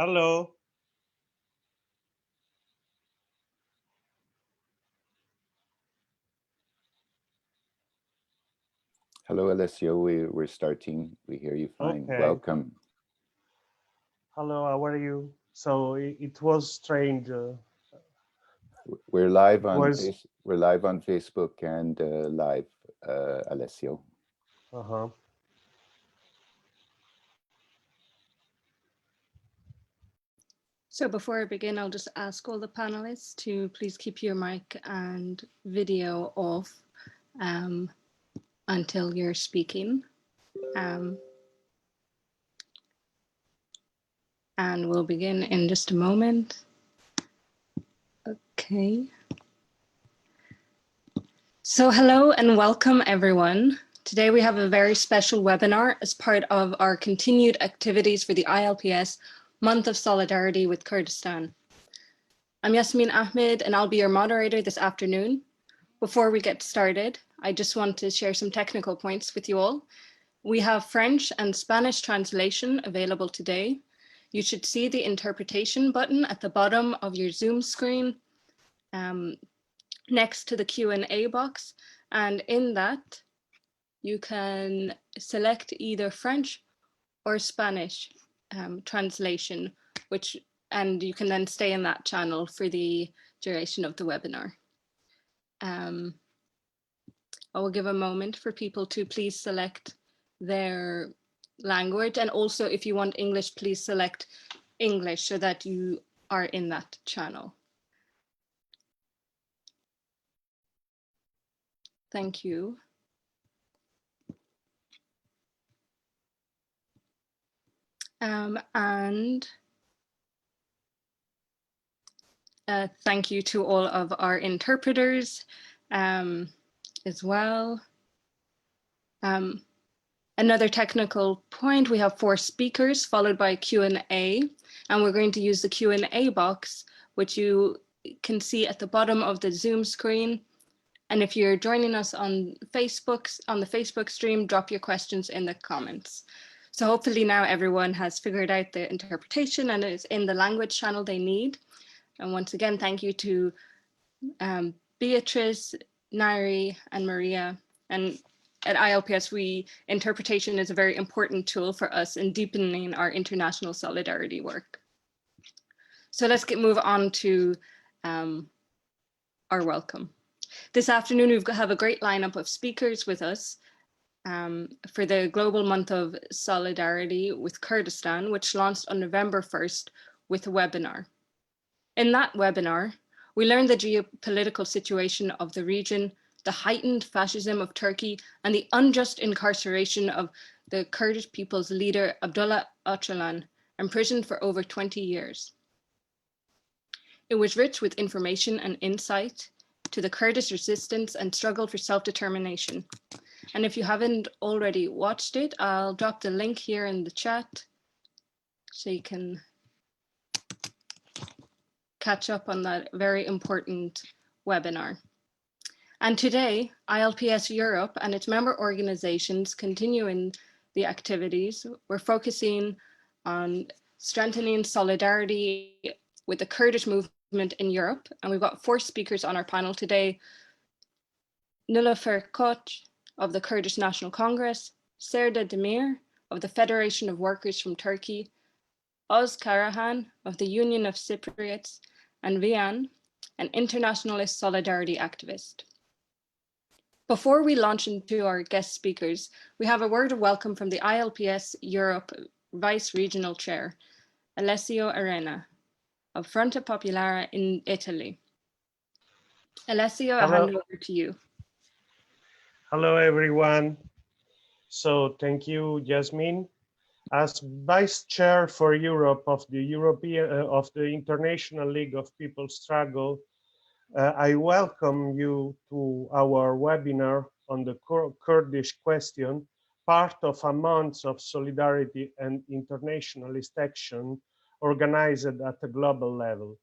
Hello. Hello, Alessio. We're starting. We hear you fine. Okay. Welcome. Hello, how are you? So it was strange. We're live on Was Facebook and live, Alessio. uh-huh. So before I begin, I'll just ask all the panelists to please keep your mic and video off until you're speaking. And we'll begin in just a moment. Okay. So hello and welcome everyone. Today we have a very special webinar as part of our continued activities for the ILPS Month of Solidarity with Kurdistan. I'm Yasmin Ahmed and I'll be your moderator this afternoon. Before we get started, I just want to share some technical points with you all. We have French and Spanish translation available today. You should see the interpretation button at the bottom of your Zoom screen next to the Q&A box. And in that, you can select either French or Spanish translation, and you can then stay in that channel for the duration of the webinar. I will give a moment for people to please select their language. And also if you want English, please select English so that you are in that channel. Thank you. Thank you to all of our interpreters as well. Another technical point, we have 4 speakers followed by Q&A, and we're going to use the Q&A box, which you can see at the bottom of the Zoom screen. And if you're joining us on the Facebook stream, drop your questions in the comments. So hopefully now everyone has figured out the interpretation and is in the language channel they need. And once again, thank you to Beatrice, Nairi, and Maria. And at ILPS, interpretation is a very important tool for us in deepening our international solidarity work. So let's move on to our welcome. This afternoon, we have a great lineup of speakers with us for the Global Month of Solidarity with Kurdistan, which launched on November 1st with a webinar. In that webinar, we learned the geopolitical situation of the region, the heightened fascism of Turkey, and the unjust incarceration of the Kurdish people's leader, Abdullah Öcalan, imprisoned for over 20 years. It was rich with information and insight to the Kurdish resistance and struggle for self-determination. And if you haven't already watched it, I'll drop the link here in the chat so you can catch up on that very important webinar. And today, ILPS Europe and its member organizations continue in the activities. We're focusing on strengthening solidarity with the Kurdish movement in Europe. And we've got 4 speakers on our panel today. Nilüfer Koç of the Kurdish National Congress, Serda Demir of the Federation of Workers from Turkey, Oz Karahan of the Union of Cypriots, and Vian, an internationalist solidarity activist. Before we launch into our guest speakers, we have a word of welcome from the ILPS Europe Vice Regional Chair, Alessio Arena of Fronte Popolare in Italy. Alessio, I hand over to you. Hello, everyone. So thank you, Yasmin. As Vice Chair for Europe of the International League of People's Struggle, I welcome you to our webinar on the Kurdish question, part of a month of solidarity and internationalist action organized at a global level.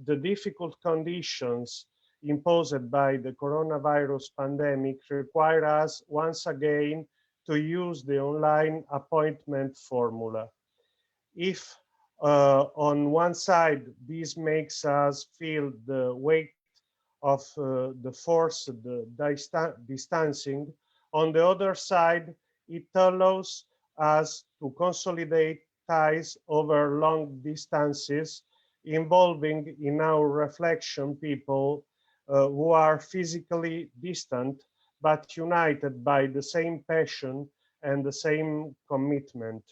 The difficult conditions imposed by the coronavirus pandemic require us once again to use the online appointment formula. If On one side, this makes us feel the weight of the forced distancing. On the other side, it allows us to consolidate ties over long distances, involving in our reflection people who are physically distant but united by the same passion and the same commitment.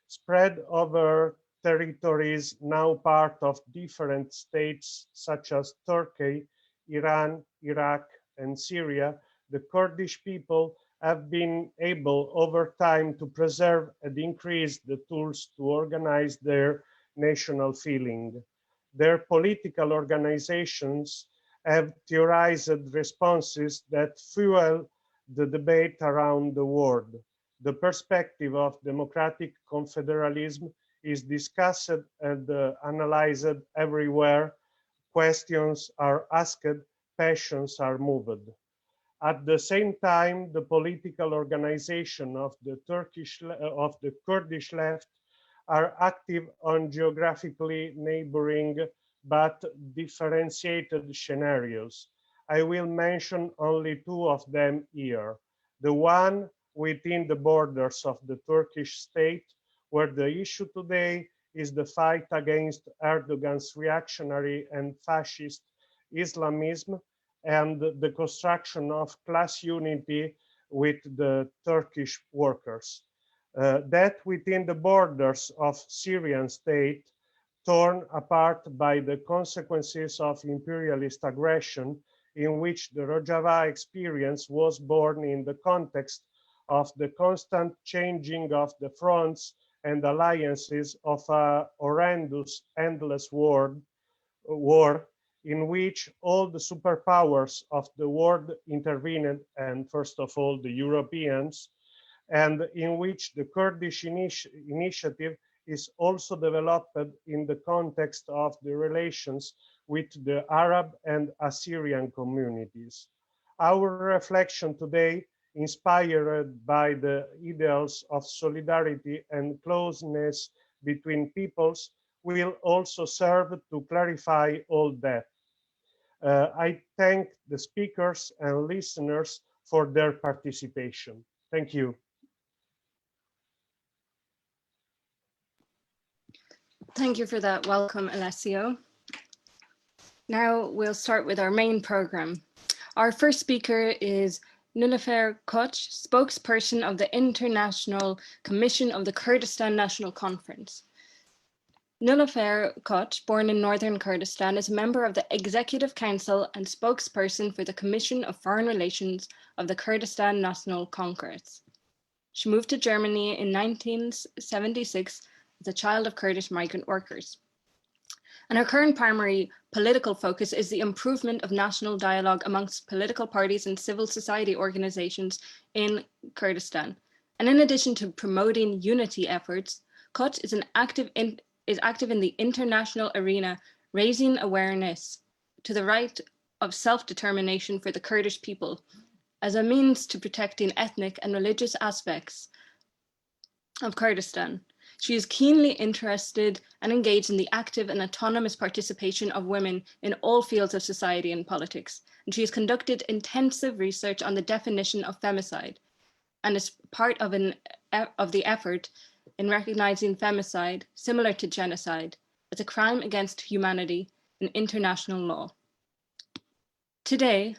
Spread over territories now part of different states such as Turkey, Iran, Iraq, and Syria, the Kurdish people have been able over time to preserve and increase the tools to organize their national feeling. Their political organizations have theorized responses that fuel the debate around the world. The perspective of democratic confederalism is discussed and analyzed everywhere. Questions are asked, passions are moved. At the same time, the political organization of the Kurdish left are active on geographically neighboring but differentiated scenarios. I will mention only two of them here. The one within the borders of the Turkish state, where the issue today is the fight against Erdogan's reactionary and fascist Islamism and the construction of class unity with the Turkish workers. That within the borders of Syrian state, torn apart by the consequences of imperialist aggression, in which the Rojava experience was born in the context of the constant changing of the fronts and alliances of a horrendous, endless war in which all the superpowers of the world intervened, and first of all, the Europeans, and in which the Kurdish initiative is also developed in the context of the relations with the Arab and Assyrian communities. Our reflection today, inspired by the ideals of solidarity and closeness between peoples, will also serve to clarify all that. I thank the speakers and listeners for their participation. Thank you. Thank you for that welcome, Alessio. Now we'll start with our main program. Our first speaker is Nilüfer Koç, spokesperson of the International Commission of the Kurdistan National Conference. Nilüfer Koç, born in northern Kurdistan, is a member of the Executive Council and spokesperson for the Commission of Foreign Relations of the Kurdistan National Congress. She moved to Germany in 1976 as a child of Kurdish migrant workers. And her current primary political focus is the improvement of national dialogue amongst political parties and civil society organizations in Kurdistan. And in addition to promoting unity efforts, Koç is active in the international arena, raising awareness to the right of self-determination for the Kurdish people as a means to protecting ethnic and religious aspects of Kurdistan. She is keenly interested and engaged in the active and autonomous participation of women in all fields of society and politics. And she has conducted intensive research on the definition of femicide and is part of the effort in recognizing femicide, similar to genocide, as a crime against humanity in international law. Today,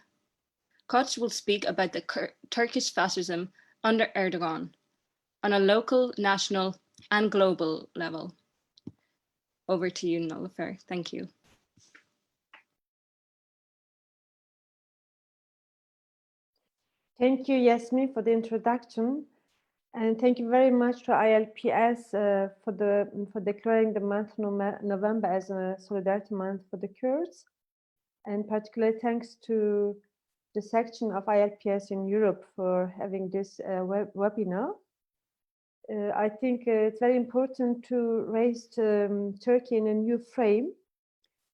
Koç will speak about the Turkish fascism under Erdogan on a local, national, and global level. Over to you, Nilüfer. Thank you. Thank you, Yasmin, for the introduction. And thank you very much to ILPS for declaring the month November as a Solidarity Month for the Kurds. And particularly thanks to the section of ILPS in Europe for having this webinar. I think it's very important to raise Turkey in a new frame,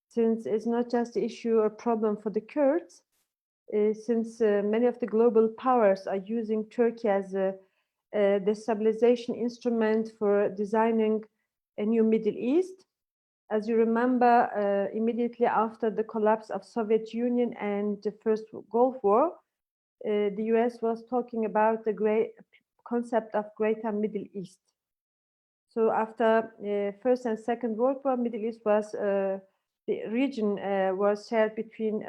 since it's not just the issue or problem for the Kurds, since many of the global powers are using Turkey as a destabilization instrument for designing a new Middle East. As you remember, immediately after the collapse of Soviet Union and the First Gulf War, the US was talking about the great concept of Greater Middle East. So after First and Second World War, Middle East was the region was shared between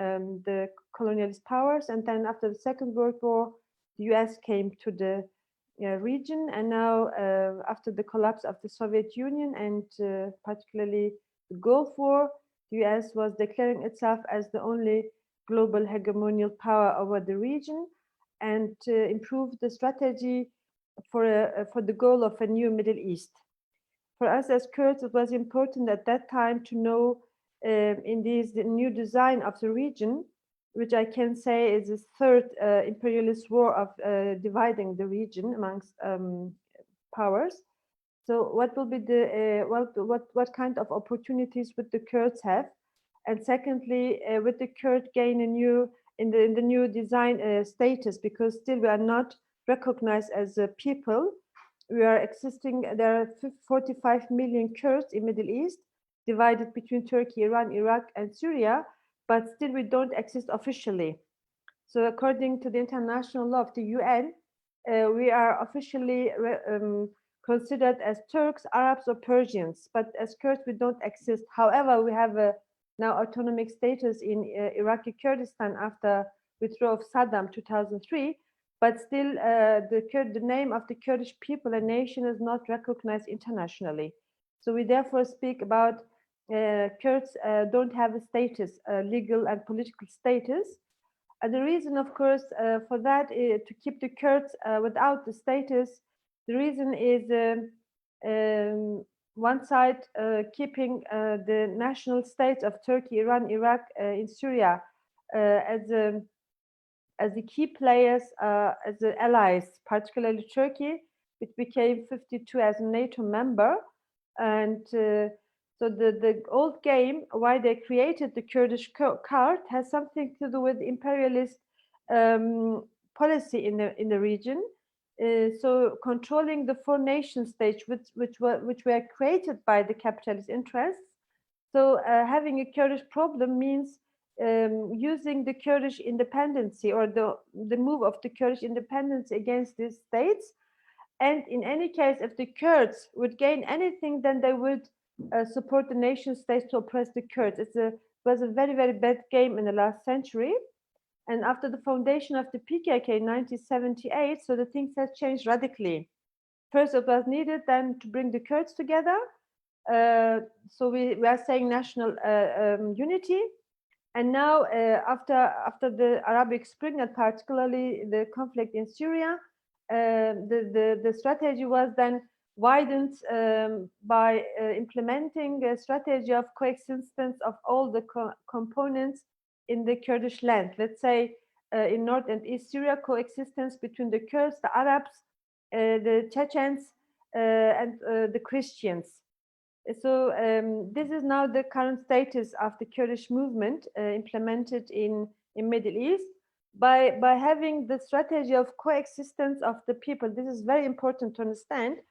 the colonialist powers, and then after the Second World War, the US came to the region, and now after the collapse of the Soviet Union and particularly the Gulf War, the US was declaring itself as the only global hegemonial power over the region, and improved the strategy for the goal of a new Middle East. For us as Kurds, it was important at that time to know in the new design of the region, which I can say is the third imperialist war of dividing the region amongst powers. So what will be the what kind of opportunities would the Kurds have? And secondly, would the Kurds gain a new in the new design status, because still we are not recognized as a people. We are existing. There are 45 million Kurds in Middle East, divided between Turkey, Iran, Iraq, and Syria, but still we don't exist officially. So according to the international law of the UN, we are officially considered as Turks, Arabs, or Persians, but as Kurds we don't exist. However, we have a now autonomic status in Iraqi Kurdistan after withdrawal of Saddam 2003, but still the name of the Kurdish people and nation is not recognized internationally. So we therefore speak about Kurds don't have a status, legal and political status. And the reason, of course, for that is to keep the Kurds without the status. The reason is one side keeping the national states of Turkey, Iran, Iraq, in Syria as the key players, as the allies, particularly Turkey, which became 52 as a NATO member. And so the old game, why they created the Kurdish card, has something to do with imperialist policy in the region. So controlling the four nation states, which were created by the capitalist interests. So having a Kurdish problem means using the Kurdish independency or the move of the Kurdish independence against these states. And in any case, if the Kurds would gain anything, then they would support the nation states to oppress the Kurds. It was a very, very bad game in the last century. And after the foundation of the PKK in 1978, so the things have changed radically. First, it was needed then to bring the Kurds together. So we are saying national unity. And now, after the Arabic Spring, and particularly the conflict in Syria, the strategy was then widened by implementing a strategy of coexistence of all the components in the Kurdish land. Let's say in North and East Syria, coexistence between the Kurds, the Arabs, the Chechens, and the Christians. So this is now the current status of the Kurdish movement implemented in Middle East by having the strategy of coexistence of the people. This is very important to understand.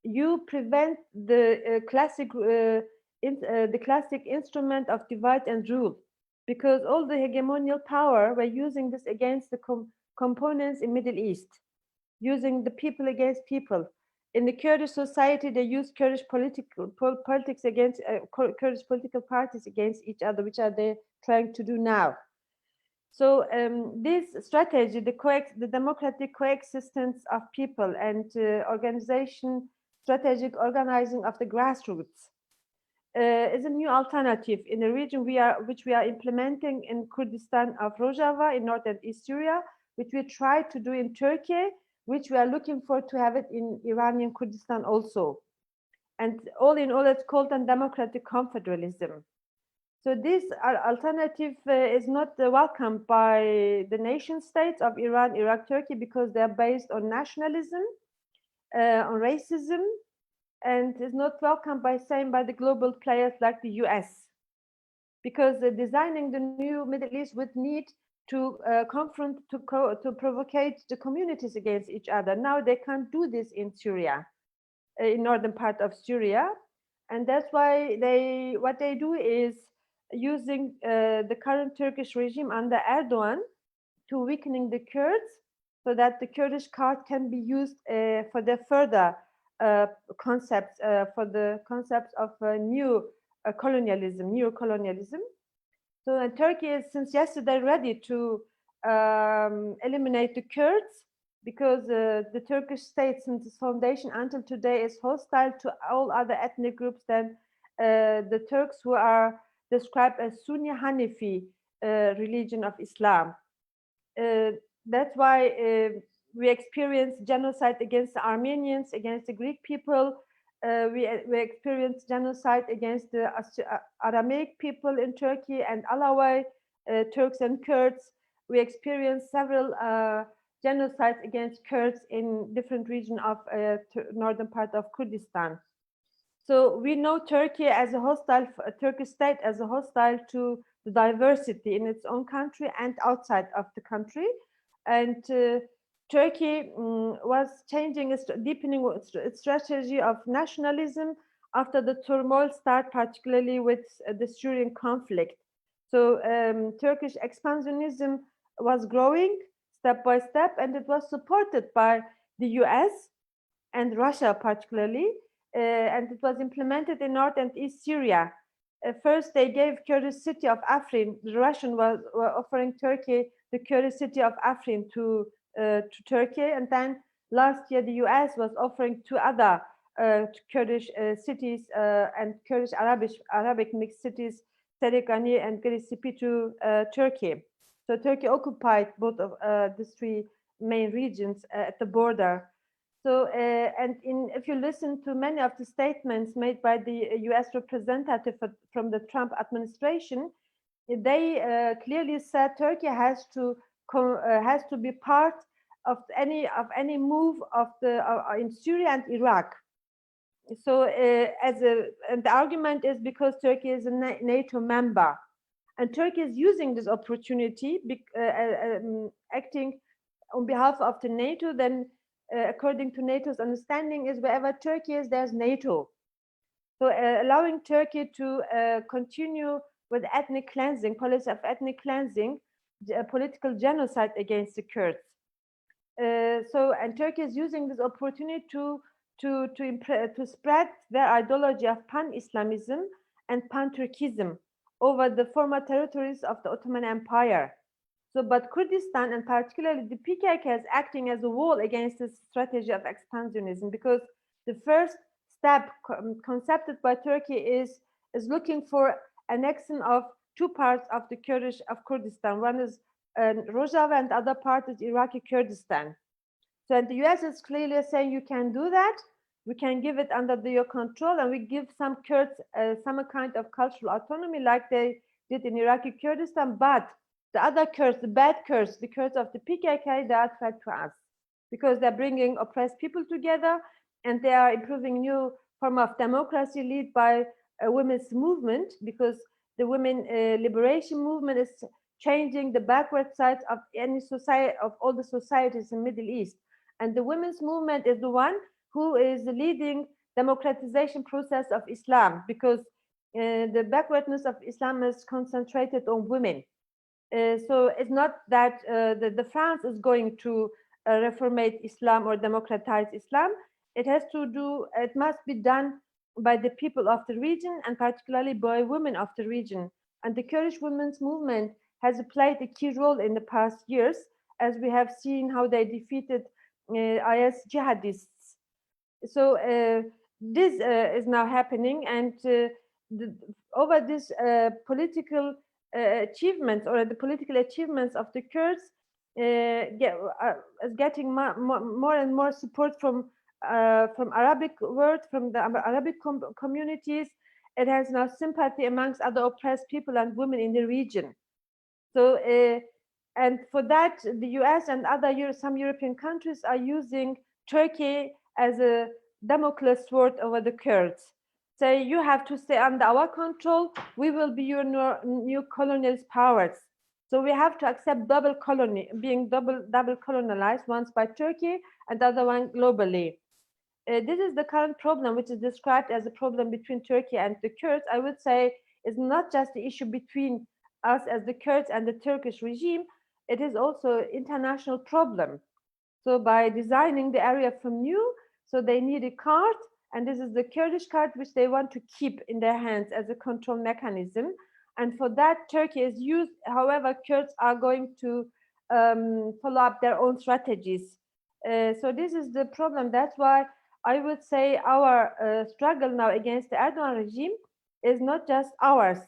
You prevent the classic instrument of divide and rule, because all the hegemonial power were using this against the components in Middle East, using the people against people. In the Kurdish society, they use Kurdish politics against Kurdish political parties against each other, which are they trying to do now. So this strategy, the democratic coexistence of people and strategic organizing of the grassroots is a new alternative in the region which we are implementing in Kurdistan of Rojava in North and East Syria, which we try to do in Turkey, which we are looking for to have it in Iranian Kurdistan also. And all in all, it's called a democratic confederalism. So this alternative is not welcomed by the nation states of Iran, Iraq, Turkey, because they are based on nationalism, on racism, and is not welcomed by the global players like the US. Because designing the new Middle East would need to confront, to provocate the communities against each other. Now they can't do this in Syria, in northern part of Syria. And that's why what they do is using the current Turkish regime under Erdogan to weakening the Kurds, so that the Kurdish card can be used for the further concepts, for the concepts of new colonialism, neo-colonialism. So Turkey is since yesterday ready to eliminate the Kurds, because the Turkish state since its foundation until today is hostile to all other ethnic groups than the Turks, who are described as Sunni Hanifi religion of Islam. That's why we experience genocide against the Armenians, against the Greek people. We experience genocide against the Aramaic people in Turkey and Alawi Turks and Kurds. We experience several genocides against Kurds in different regions of northern part of Kurdistan. So we know Turkey as a hostile, Turkish state as a hostile to the diversity in its own country and outside of the country. And Turkey was changing, deepening its strategy of nationalism after the turmoil started, particularly with the Syrian conflict. So Turkish expansionism was growing step by step, and it was supported by the US and Russia particularly, and it was implemented in North and East Syria. First, they gave Kurdish city of Afrin. The Russian were offering Turkey the Kurdish city of Afrin to Turkey, and then last year the US was offering two other Kurdish cities and Kurdish Arabic mixed cities, Serikani and Girisipi, to Turkey. So Turkey occupied both of these three main regions at the border. So, and if you listen to many of the statements made by the US representative from the Trump administration, they clearly said Turkey has to be part of any move of the in Syria and Iraq. So, and the argument is because Turkey is a NATO member, and Turkey is using this opportunity, acting on behalf of the NATO. Then, according to NATO's understanding, is wherever Turkey is, there's NATO. So, allowing Turkey to continue with ethnic cleansing, policy of ethnic cleansing, political genocide against the Kurds. And Turkey is using this opportunity to spread their ideology of pan-Islamism and pan-Turkism over the former territories of the Ottoman Empire. So, but Kurdistan, and particularly the PKK, is acting as a wall against this strategy of expansionism, because the first step conceived by Turkey is looking for annexation of two parts of the Kurdistan. One is Rojava, and the other part is Iraqi Kurdistan. So, and the US is clearly saying you can do that. We can give it under your control, and we give some Kurds some kind of cultural autonomy, like they did in Iraqi Kurdistan. But the other Kurds, the bad Kurds, the Kurds of the PKK, they are threat to us, because they're bringing oppressed people together, and they are improving new form of democracy led by a women's movement, because the women liberation movement is changing the backward sides of any society, of all the societies in Middle East. And the women's movement is the one who is leading democratization process of Islam, because the backwardness of Islam is concentrated on women. So it's not that the France is going to reformate Islam or democratize Islam. It must be done by the people of the region, and particularly by women of the region. And the Kurdish women's movement has played a key role in the past years, as we have seen how they defeated IS jihadists. So this is now happening, and over this political achievements, or the political achievements of the Kurds, is getting more and more support from Arabic world, from the Arabic communities. It has now sympathy amongst other oppressed people and women in the region. So, and for that, the US and some European countries are using Turkey as a Damocles sword over the Kurds. Say, you have to stay under our control. We will be your new colonialist powers. So we have to accept double colonized, once by Turkey and the other one globally. This is the current problem, which is described as a problem between Turkey and the Kurds. I would say it's not just the issue between us as the Kurds and the Turkish regime, it is also an international problem. So by designing the area from new, so they need a card, and this is the Kurdish card which they want to keep in their hands as a control mechanism. And for that, Turkey is used. However, Kurds are going to follow up their own strategies. So this is the problem. That's why I would say our struggle now against the Erdogan regime is not just ours.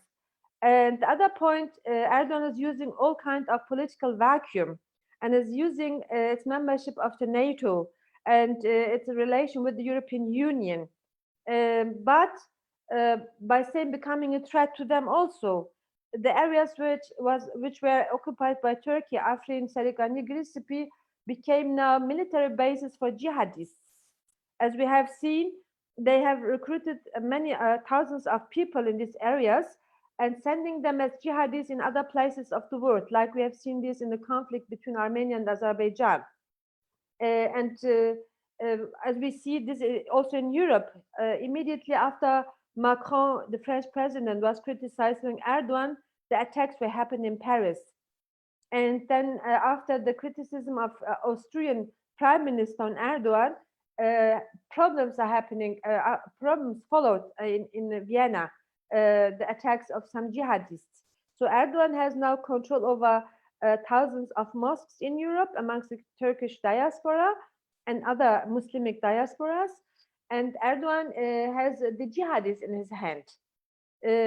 And the other point, Erdogan is using all kinds of political vacuum and is using its membership of the NATO and its relation with the European Union. But by saying becoming a threat to them also, the areas which were occupied by Turkey, Afrin, Serikani, Grisipi, became now military bases for jihadists. As we have seen, they have recruited many thousands of people in these areas and sending them as jihadists in other places of the world, like we have seen this in the conflict between Armenia and Azerbaijan. As we see this also in Europe, immediately after Macron, the French president, was criticizing Erdogan, the attacks were happening in Paris. And then after the criticism of Austrian Prime Minister on Erdogan, problems are happening, problems followed in Vienna, the attacks of some jihadists. So Erdogan has now control over thousands of mosques in Europe amongst the Turkish diaspora and other Muslimic diasporas. And Erdogan has the jihadists in his hand,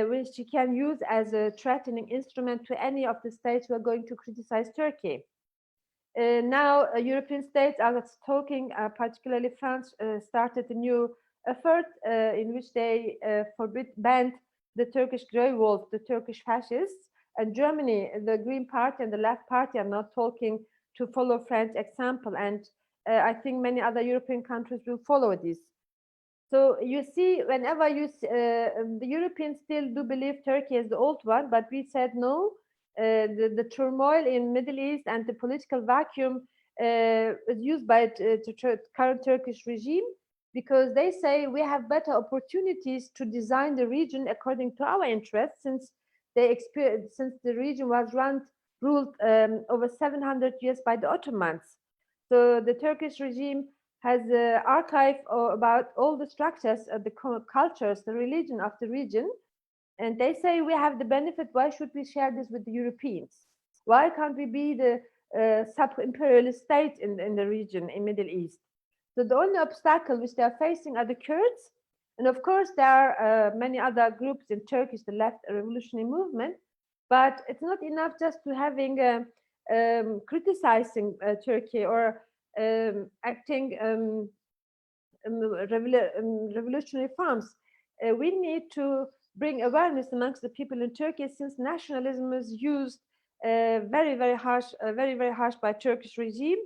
which he can use as a threatening instrument to any of the states who are going to criticize Turkey. Now, European states are talking, particularly France, started a new effort in which they banned the Turkish Grey Wolf, the Turkish fascists. And Germany, the Green Party and the Left Party are now talking to follow French example. And I think many other European countries will follow this. So you see, whenever the Europeans still do believe Turkey is the old one, but we said no. The turmoil in Middle East and the political vacuum is used by the current Turkish regime because they say we have better opportunities to design the region according to our interests, since the region was ruled over 700 years by the Ottomans. So the Turkish regime has archived about all the structures, the cultures, the religion of the region. And they say we have the benefit. Why should we share this with the Europeans? Why can't we be the sub-imperialist state in the region in Middle East? So the only obstacle which they are facing are the Kurds. And of course, there are many other groups in Turkish, the left revolutionary movement. But it's not enough just to having criticizing Turkey or acting revolutionary forms. We need to bring awareness amongst the people in Turkey, since nationalism is used very harsh by Turkish regime,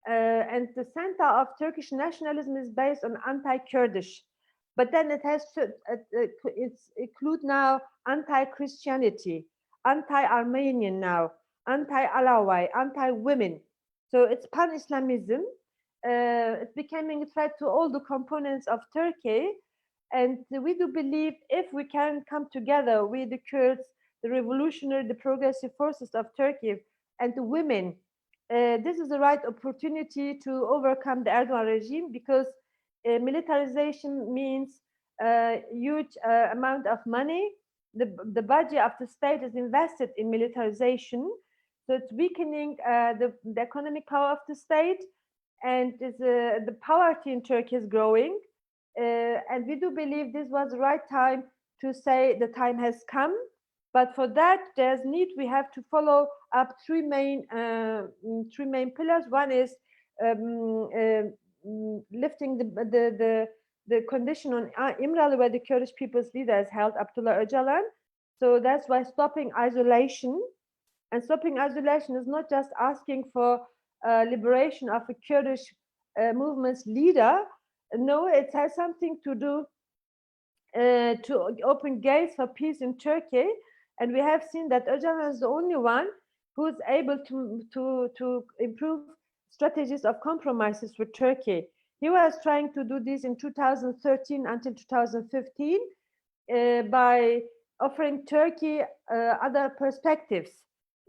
and the center of Turkish nationalism is based on anti-Kurdish, but then it has to include now anti-Christianity, anti-Armenian now, anti-Alawite, anti-women. So it's pan-Islamism. It's becoming a threat to all the components of Turkey. And we do believe if we can come together with the Kurds, the revolutionary, the progressive forces of Turkey, and the women, this is the right opportunity to overcome the Erdogan regime, because militarization means a huge amount of money. The budget of the state is invested in militarization. So it's weakening the economic power of the state, and the poverty in Turkey is growing. And we do believe this was the right time to say the time has come. But for that, there's need. We have to follow up three main pillars. One is lifting the condition on İmralı, where the Kurdish people's leader is held, Abdullah Öcalan. So that's why stopping isolation. And stopping isolation is not just asking for liberation of a Kurdish movement's leader. No, it has something to do to open gates for peace in Turkey. And we have seen that Öcalan is the only one who is able to improve strategies of compromises with Turkey. He was trying to do this in 2013 until 2015 by offering Turkey other perspectives,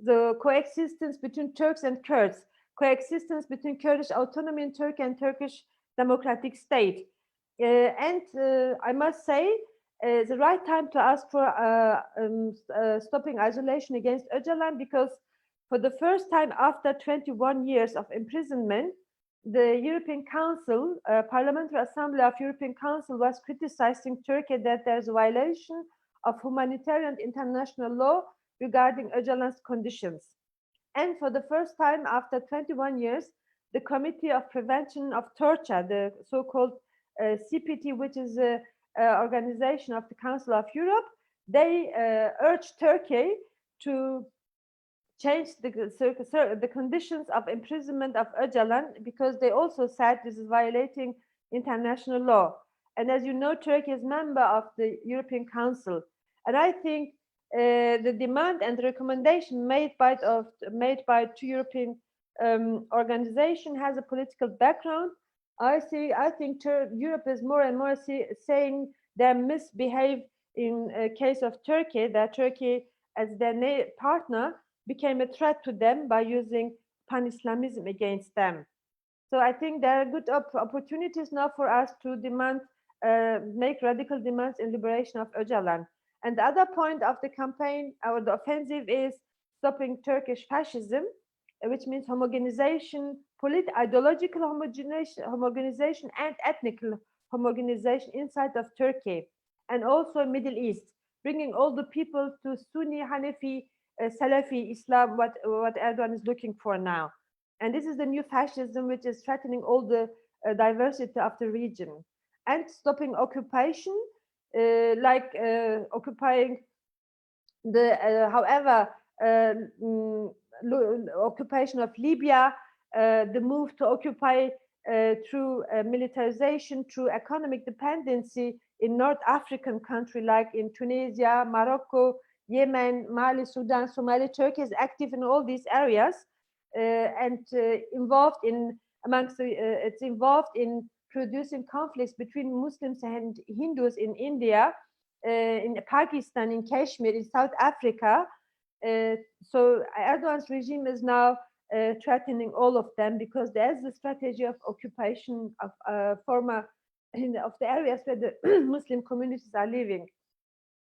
the coexistence between Turks and Kurds, coexistence between Kurdish autonomy in Turkey and Turkish democratic state. And I must say, the right time to ask for stopping isolation against Öcalan, because for the first time after 21 years of imprisonment, the European Council, Parliamentary Assembly of European Council was criticizing Turkey that there's a violation of humanitarian international law regarding Öcalan's conditions. And for the first time after 21 years, the Committee of Prevention of Torture, the so-called CPT, which is an organization of the Council of Europe, they urged Turkey to change the conditions of imprisonment of Öcalan, because they also said this is violating international law. And as you know, Turkey is member of the European Council. And I think the demand and the recommendation made by two European organizations has a political background. I think Europe is more and more saying they misbehave in case of Turkey, that Turkey as their partner became a threat to them by using pan-Islamism against them. So I think there are good opportunities now for us to demand, make radical demands in liberation of Öcalan. And the other point of the campaign or the offensive is stopping Turkish fascism, which means homogenization, ideological homogenization and ethnic homogenization inside of Turkey, and also Middle East, bringing all the people to Sunni, Hanafi, Salafi Islam, what Erdogan is looking for now. And this is the new fascism which is threatening all the diversity of the region. And stopping occupation, occupying the, occupation of Libya, the move to occupy through militarization, through economic dependency in North African country like in Tunisia, Morocco, Yemen, Mali, Sudan, Somalia. Turkey is active in all these areas and involved in it's involved in producing conflicts between Muslims and Hindus in India, in Pakistan, in Kashmir, in South Africa. So Erdogan's regime is now threatening all of them, because there's the strategy of occupation of of the areas where the Muslim communities are living.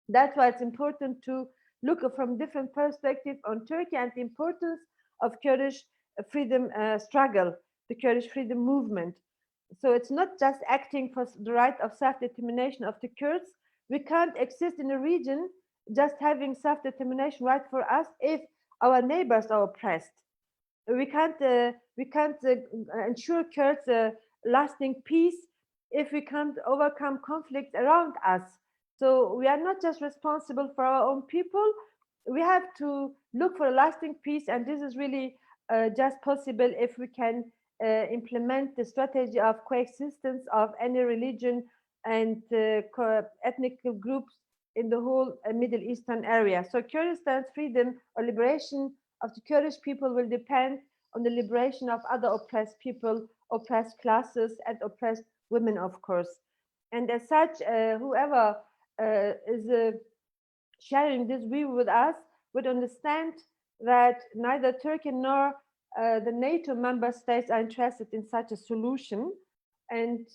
That's why it's important to look from different perspectives on Turkey and the importance of Kurdish freedom struggle, the Kurdish freedom movement. So it's not just acting for the right of self-determination of the Kurds. We can't exist in a region just having self-determination right for us if our neighbors are oppressed. We can't ensure Kurds lasting peace if we can't overcome conflicts around us. So we are not just responsible for our own people. We have to look for a lasting peace, and this is really just possible if we can implement the strategy of coexistence of any religion and ethnic groups in the whole Middle Eastern area. So Kurdistan's freedom or liberation of the Kurdish people will depend on the liberation of other oppressed people, oppressed classes, and oppressed women, of course. And as such, whoever is sharing this view with us would understand that neither Turkey nor the NATO member states are interested in such a solution. And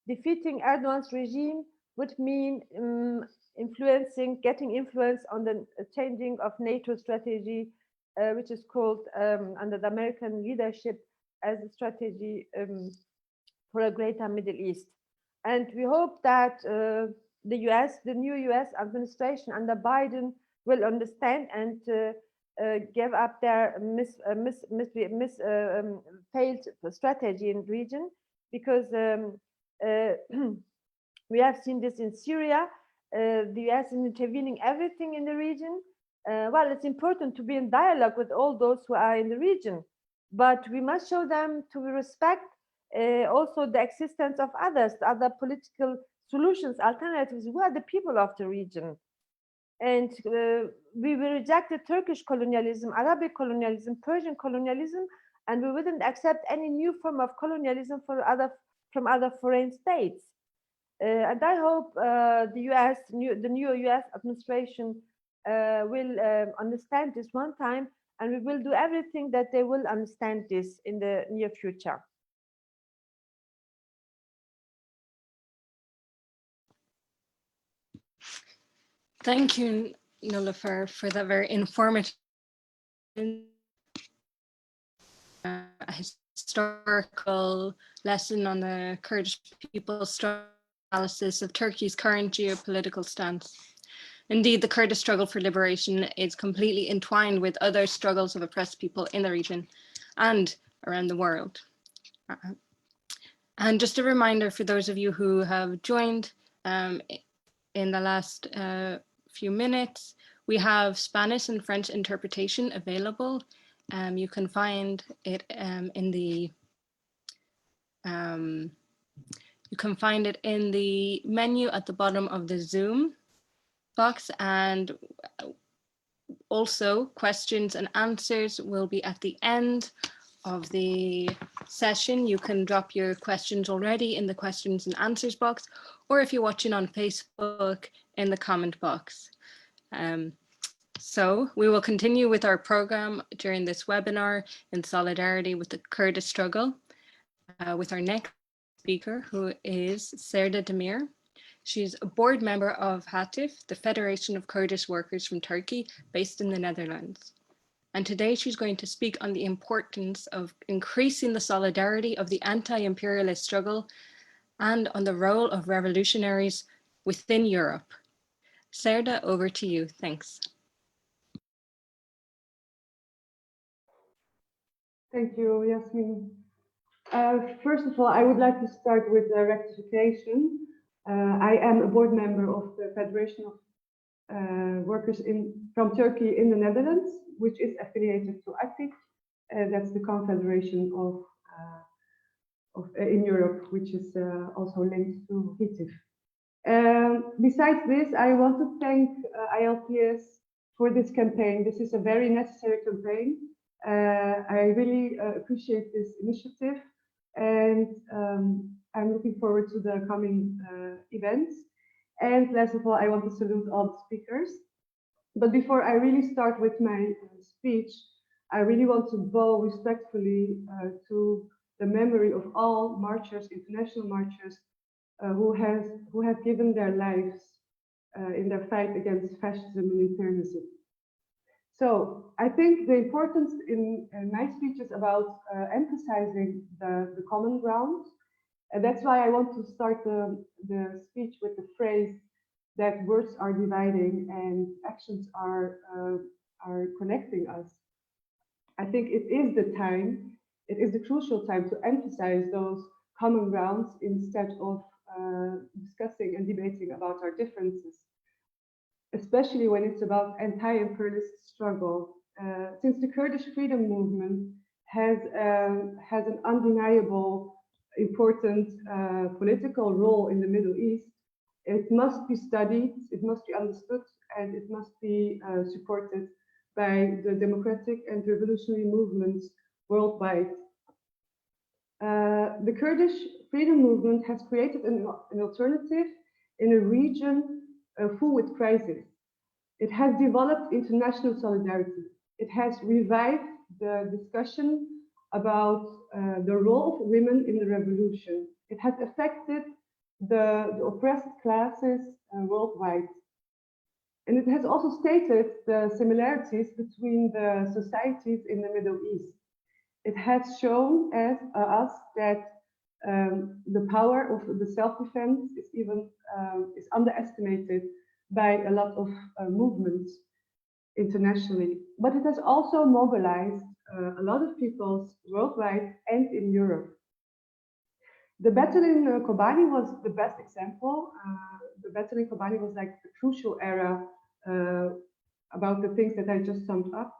defeating Erdogan's regime would mean getting influence on the changing of NATO strategy, which is called under the American leadership as a strategy for a greater Middle East. And we hope that the new US administration under Biden will understand and give up their failed strategy in the region, because we have seen this in Syria. The US is intervening everything in the region. Well, it's important to be in dialogue with all those who are in the region, but we must show them to respect also the existence of others, other political solutions, alternatives. We are the people of the region. And we will reject the Turkish colonialism, Arabic colonialism, Persian colonialism, and we wouldn't accept any new form of colonialism from other foreign states. And I hope the new US administration will understand this one time, and we will do everything that they will understand this in the near future. Thank you, Niloufar, for that very informative historical lesson on the Kurdish people's struggle analysis of Turkey's current geopolitical stance. Indeed, the Kurdish struggle for liberation is completely entwined with other struggles of oppressed people in the region and around the world. And just a reminder for those of you who have joined in the last few minutes, we have Spanish and French interpretation available. You can find it in the menu at the bottom of the Zoom box, and also questions and answers will be at the end of the session. You can drop your questions already in the questions and answers box, or if you're watching on Facebook, in the comment box. So we will continue with our program during this webinar in solidarity with the Kurdish struggle with our next speaker, who is Serda Demir. She's a board member of HATIF, the Federation of Kurdish Workers from Turkey, based in the Netherlands. And today she's going to speak on the importance of increasing the solidarity of the anti-imperialist struggle and on the role of revolutionaries within Europe. Serda, over to you. Thanks. Thank you, Yasmin. First of all, I would like to start with a rectification. I am a board member of the Federation of Workers from Turkey in the Netherlands, which is affiliated to ATIC. That's the confederation in Europe, which is also linked to HITIF. Besides this, I want to thank ILPS for this campaign. This is a very necessary campaign. I really appreciate this initiative, and I'm looking forward to the coming events. And last of all, I want to salute all the speakers. But before I really start with my speech, I really want to bow respectfully to the memory of all marchers, international marchers, who have given their lives in their fight against fascism and imperialism. So I think the importance in my speech is about emphasizing the common ground. And that's why I want to start the speech with the phrase that words are dividing and actions are connecting us. I think it is the crucial time to emphasize those common grounds instead of discussing and debating about our differences, especially when it's about anti-imperialist struggle. Since the Kurdish freedom movement has an undeniable important political role in the Middle East, it must be studied, it must be understood, and it must be supported by the democratic and revolutionary movements worldwide. The Kurdish freedom movement has created an alternative in a region full with crisis. It has developed international solidarity. It has revived the discussion about the role of women in the revolution. It has affected the oppressed classes worldwide. And it has also stated the similarities between the societies in the Middle East. It has shown us that the power of the self-defense is underestimated by a lot of movements internationally. But it has also mobilized a lot of peoples worldwide and in Europe. The battle in Kobani was the best example. The battle in Kobani was like the crucial era about the things that I just summed up.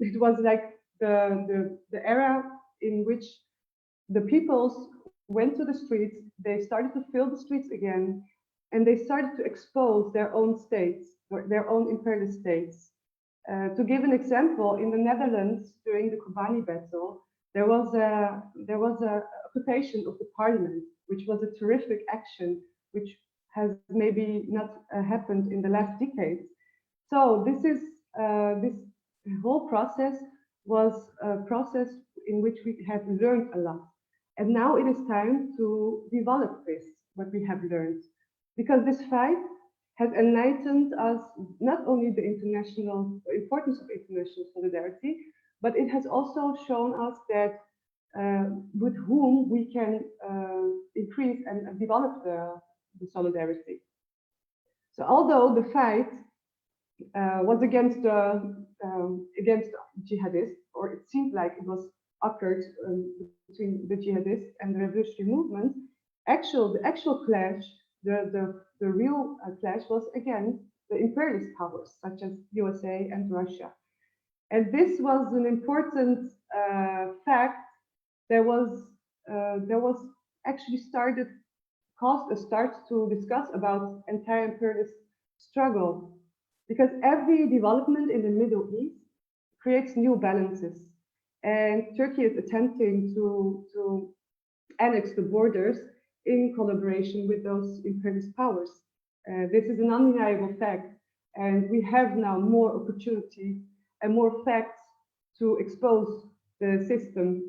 It was like the era in which the peoples went to the streets, they started to fill the streets again, and they started to expose their own states, their own imperialist states. To give an example, in the Netherlands during the Kobani battle, there was a occupation of the parliament, which was a terrific action, which has maybe not happened in the last decades. So this whole process was a process in which we have learned a lot. And now it is time to develop this, what we have learned. Because this fight has enlightened us not only the importance of international solidarity, but it has also shown us that with whom we can increase and develop the solidarity. So although the fight was against jihadists, or it seemed like it was occurred between the jihadists and the revolutionary movement, the actual clash, the real clash was against the imperialist powers such as USA and Russia. And this was an important fact. There was actually caused a start to discuss about anti-imperialist struggle, because every development in the Middle East creates new balances, and Turkey is attempting to annex the borders in collaboration with those imperialist powers. This is an undeniable fact, and we have now more opportunity and more facts to expose the system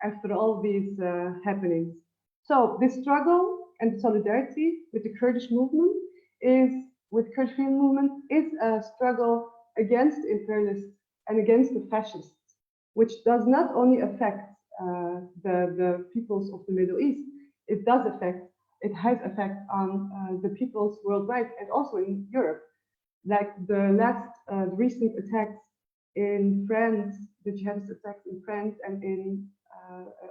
after all these happenings. So this struggle and solidarity with the Kurdish movement is a struggle against imperialists and against the fascists, which does not only affect the peoples of the Middle East, it has effect on the peoples worldwide and also in Europe. Like the recent attacks in France, the jihadist attacks in France and in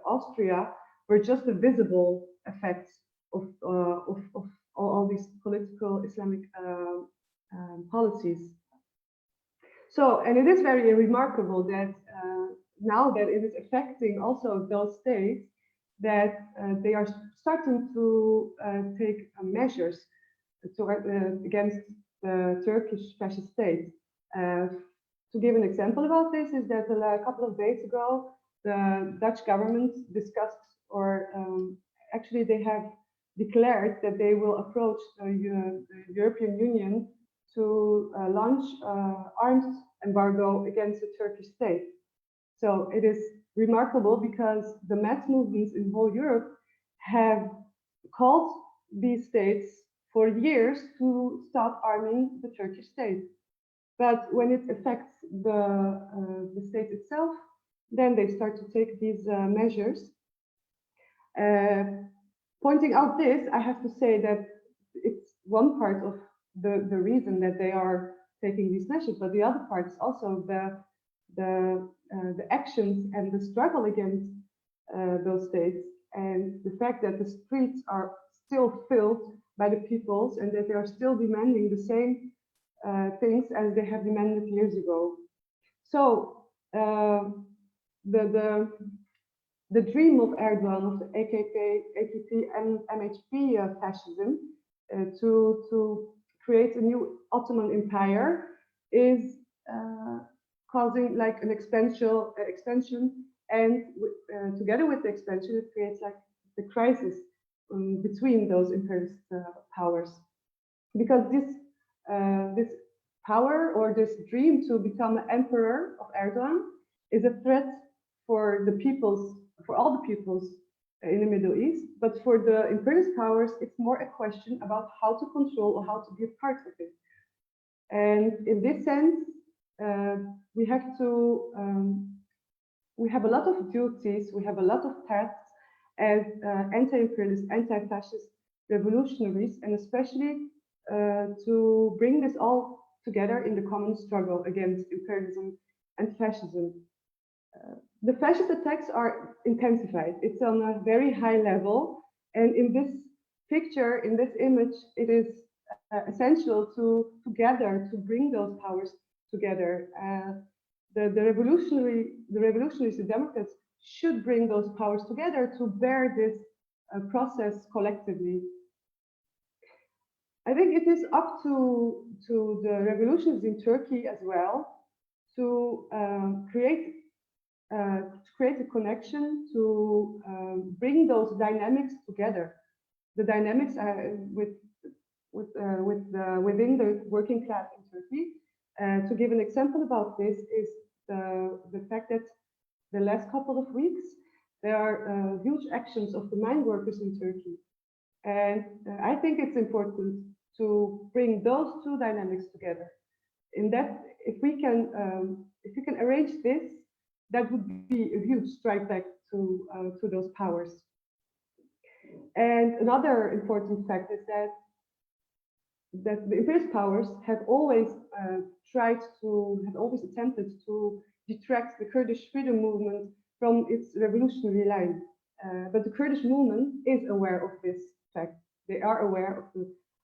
Austria were just a visible effect of all these political Islamic policies. So, and it is very remarkable that now that it is affecting also those states, that they are starting to take measures against the Turkish fascist state. To give an example about this is that a couple of days ago, the Dutch government discussed, or actually they have declared that they will approach the European Union to launch arms embargo against the Turkish state. So it is remarkable because the mass movements in whole Europe have called these states for years to stop arming the Turkish state. But when it affects the state itself, then they start to take these measures. Pointing out this, I have to say that it's one part of the reason that they are taking these measures, but the other part is also the actions and the struggle against those states, and the fact that the streets are still filled by the peoples and that they are still demanding the same things as they have demanded years ago. So the dream of Erdogan, of the AKP and MHP fascism, to create a new Ottoman Empire is causing like an expansion, and together with the expansion, it creates like the crisis between those imperialist powers, because this power or this dream to become an emperor of Erdogan is a threat for the peoples, for all the peoples in the Middle East. But for the imperialist powers, it's more a question about how to control or how to be a part of it. And in this sense, we have a lot of duties, we have a lot of tasks as anti-imperialist, anti-fascist revolutionaries, and especially to bring this all together in the common struggle against imperialism and fascism. The fascist attacks are intensified. It's on a very high level. And in this picture, in this image, it is essential to bring those powers together. The revolutionaries, the Democrats should bring those powers together to bear this process collectively. I think it is up to the revolutions in Turkey as well to create to create a connection to bring those dynamics together. The dynamics within the working class in Turkey. To give an example about this is the fact that the last couple of weeks there are huge actions of the mine workers in Turkey, and I think it's important to bring those two dynamics together. In that, if we can arrange this, that would be a huge strike back to those powers. And another important fact is that the imperialist powers have always attempted to detract the Kurdish freedom movement from its revolutionary line. But the Kurdish movement is aware of this fact. They are aware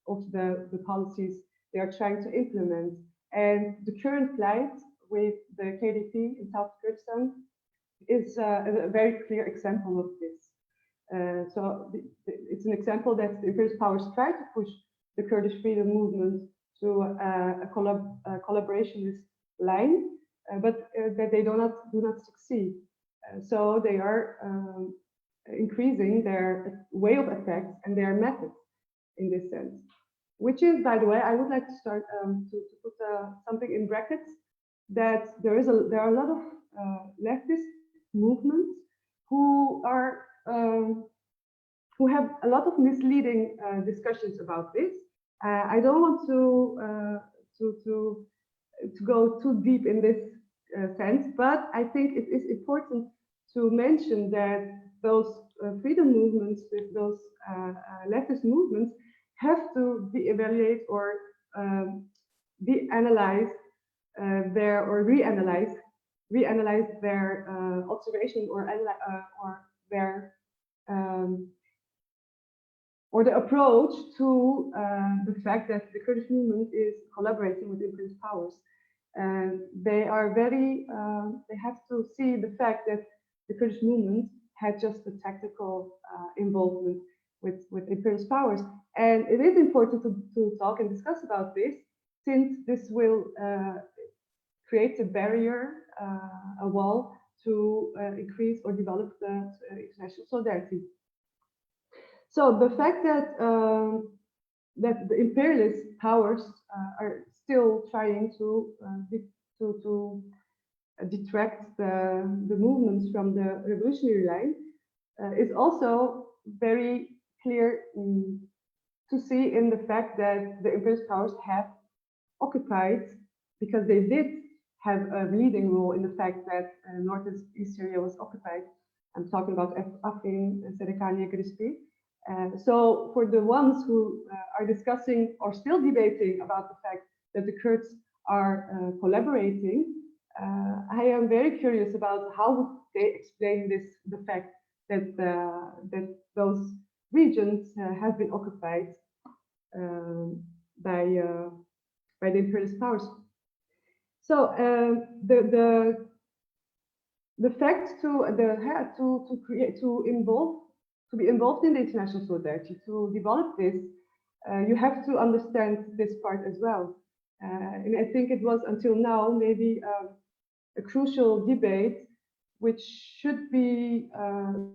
of the policies they are trying to implement. And the current plight with the KDP in South Kurdistan is a very clear example of this. So it's an example that the imperialist powers try to push the Kurdish freedom movement to a collaborationist line, but that they do not succeed. So they are increasing their way of attacks and their methods in this sense. Which is, by the way, I would like to start to put something in brackets, that there are a lot of leftist movements who have a lot of misleading discussions about this. I don't want to go too deep in this sense, but I think it is important to mention that those freedom movements, with those leftist movements, have to be evaluated or be analyzed reanalyze their observation or the approach to the fact that the Kurdish movement is collaborating with imperialist powers. And they have to see the fact that the Kurdish movement had just a tactical involvement with imperialist powers. And it is important to talk and discuss about this, since this will create a barrier, a wall to increase or develop the international solidarity. So the fact that that the imperialist powers are still trying to detract the movements from the revolutionary line is also very clear to see in the fact that the imperialist powers have occupied, because they did have a leading role in the fact that North and East Syria was occupied. I'm talking about Afrin, Serikani, Grispi. So for the ones who are discussing or still debating about the fact that the Kurds are collaborating, I am very curious about how would they explain the fact that that those regions have been occupied by the imperialist powers. So the fact to be involved in the international solidarity, to develop this, you have to understand this part as well. And I think it was until now maybe a crucial debate which should be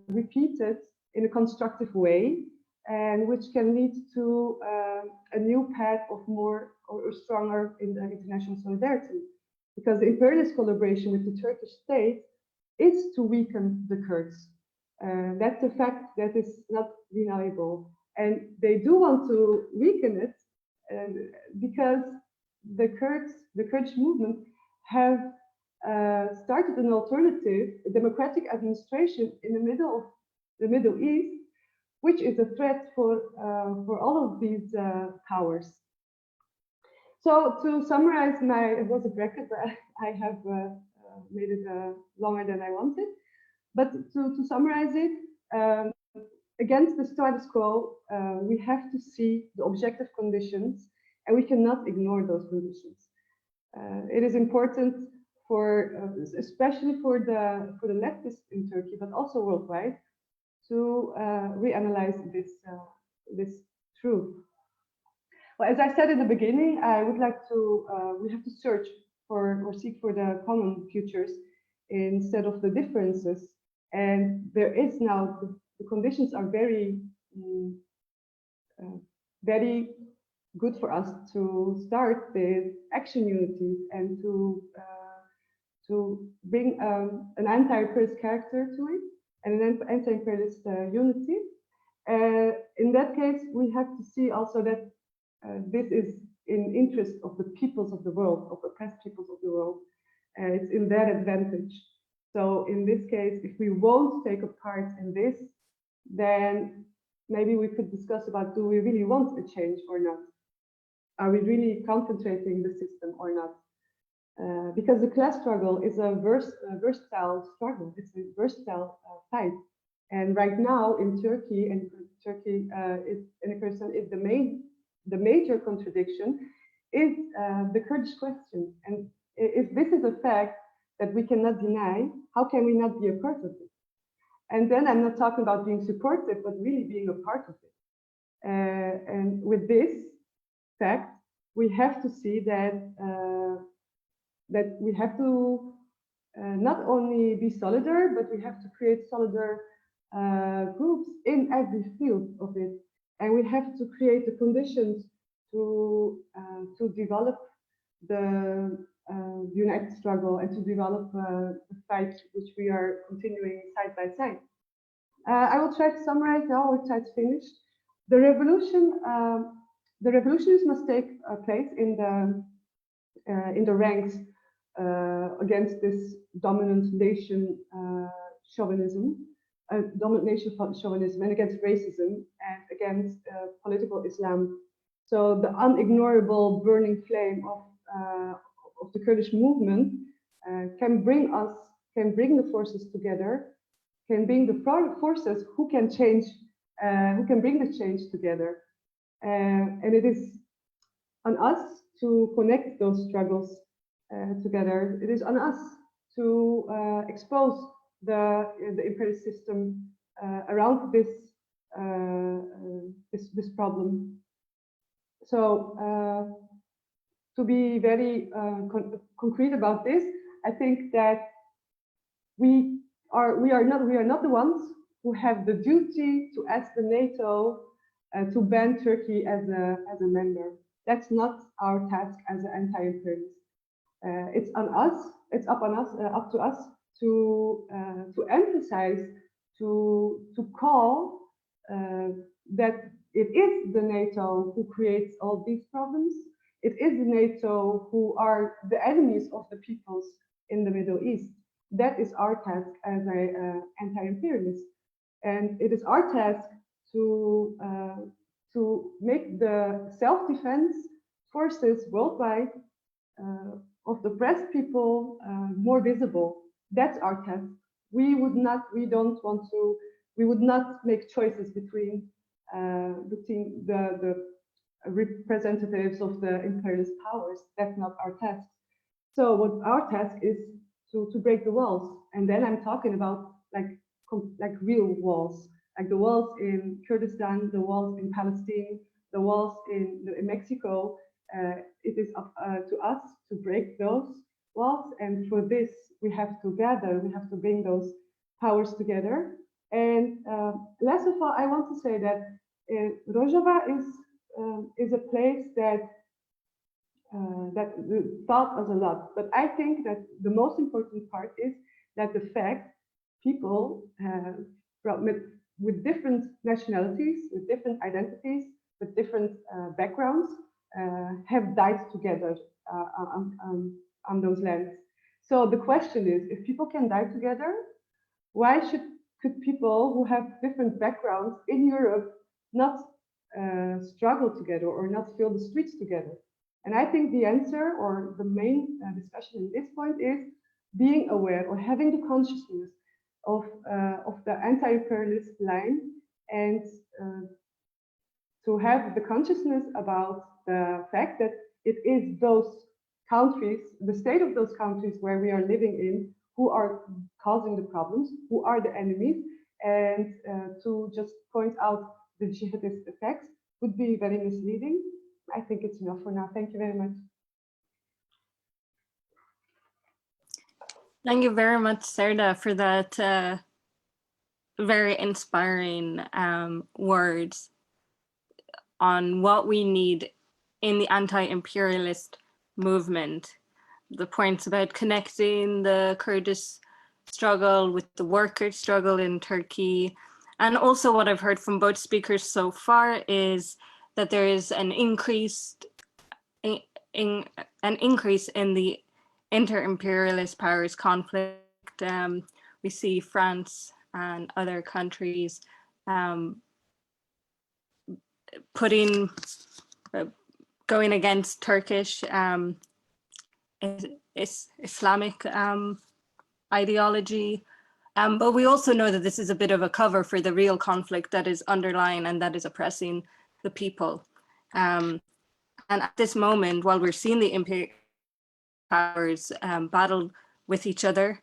repeated in a constructive way, and which can lead to a new path of more or stronger in the international solidarity. Because the imperialist collaboration with the Turkish state is to weaken the Kurds. That's a fact that is not deniable. And they do want to weaken it because the Kurdish movement have started an alternative, a democratic administration in the middle of the Middle East, which is a threat for all of these powers. So to summarize it was a bracket, but I have made it longer than I wanted. But to summarize it, against the status quo, we have to see the objective conditions, and we cannot ignore those conditions. It is important especially for the leftists in Turkey, but also worldwide, to reanalyze this truth. Well, as I said in the beginning, I would like to we have to search for or seek for the common futures instead of the differences. And there is now, the conditions are very, very good for us to start with action unities and to bring an anti-imperialist character to it and an anti-imperialist unity. In that case, we have to see also that this is in interest of the peoples of the world, of oppressed peoples of the world. It's in their advantage. So in this case, if we won't take a part in this, then maybe we could discuss about, do we really want a change or not? Are we really concentrating the system or not? Because the class struggle is a versatile struggle. It's a versatile fight. And right now in Turkey, in Kurdistan, the major contradiction is the Kurdish question. And if this is a fact that we cannot deny, how can we not be a part of it? And then I'm not talking about being supportive, but really being a part of it. And with this fact, we have to see that that we have to not only be solidar, but we have to create solidar groups in every field of it, and we have to create the conditions to develop the united struggle and to develop the fight which we are continuing side by side. I will try to summarize now. I will try to finish. The revolutions must take place in the ranks against this dominant nation chauvinism, and against racism and against political Islam. So the unignorable burning flame of the Kurdish movement can bring the forces together, can bring the forces who can change, who can bring the change together. And it is on us to connect those struggles together. It is on us to expose the imperialist system around this problem. So to be very concrete about this, I think that we are not the ones who have the duty to ask the NATO to ban Turkey as a member. That's not our task as an anti-imperialist. It's on us. It's up to us to emphasize, to call that it is the NATO who creates all these problems. It is the NATO who are the enemies of the peoples in the Middle East. That is our task as an anti-imperialist, and it is our task to make the self-defense forces worldwide of the oppressed people more visible. That's our task. We would not make choices between the representatives of the imperialist powers. That's not our task. So what our task is to break the walls, and then I'm talking about like real walls, like the walls in Kurdistan, the walls in Palestine, the walls in Mexico. It is up to us to break those walls, and for this we have to gather, we have to bring those powers together. And last of all, I want to say that Rojava is a place that taught us a lot. But I think that the most important part is that the fact people with different nationalities, with different identities, with different backgrounds, have died together on those lands. So the question is, if people can die together, why could people who have different backgrounds in Europe not struggle together or not fill the streets together? And I think the answer, or the main discussion in this point, is being aware or having the consciousness of the anti-imperialist line, and to have the consciousness about the fact that it is those countries, the state of those countries where we are living in, who are causing the problems, who are the enemies, and to just point out the jihadist effects would be very misleading. I think it's enough for now. Thank you very much. Thank you very much, Serda, for that very inspiring words on what we need in the anti-imperialist movement. The points about connecting the Kurdish struggle with the worker struggle in Turkey. And also what I've heard from both speakers so far is that there is an increase in the inter-imperialist powers conflict. We see France and other countries going against Turkish Islamic ideology. But we also know that this is a bit of a cover for the real conflict that is underlying and that is oppressing the people. And at this moment, while we're seeing the imperial powers battle with each other,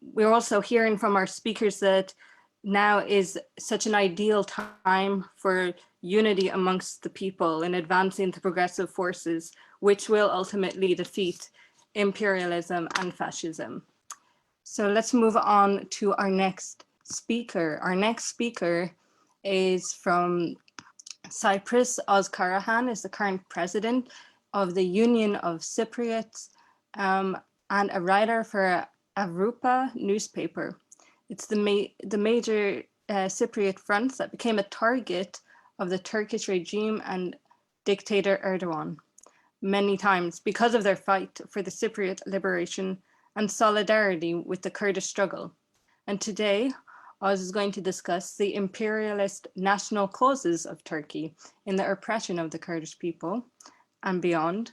we're also hearing from our speakers that now is such an ideal time for unity amongst the people in advancing the progressive forces, which will ultimately defeat imperialism and fascism. So let's move on to our next speaker. Our next speaker is from Cyprus. Oz Karahan is the current president of the Union of Cypriots and a writer for Avrupa newspaper. It's the major Cypriot front that became a target of the Turkish regime and dictator Erdogan many times because of their fight for the Cypriot liberation and solidarity with the Kurdish struggle. And today, Oz is going to discuss the imperialist national causes of Turkey in the oppression of the Kurdish people and beyond,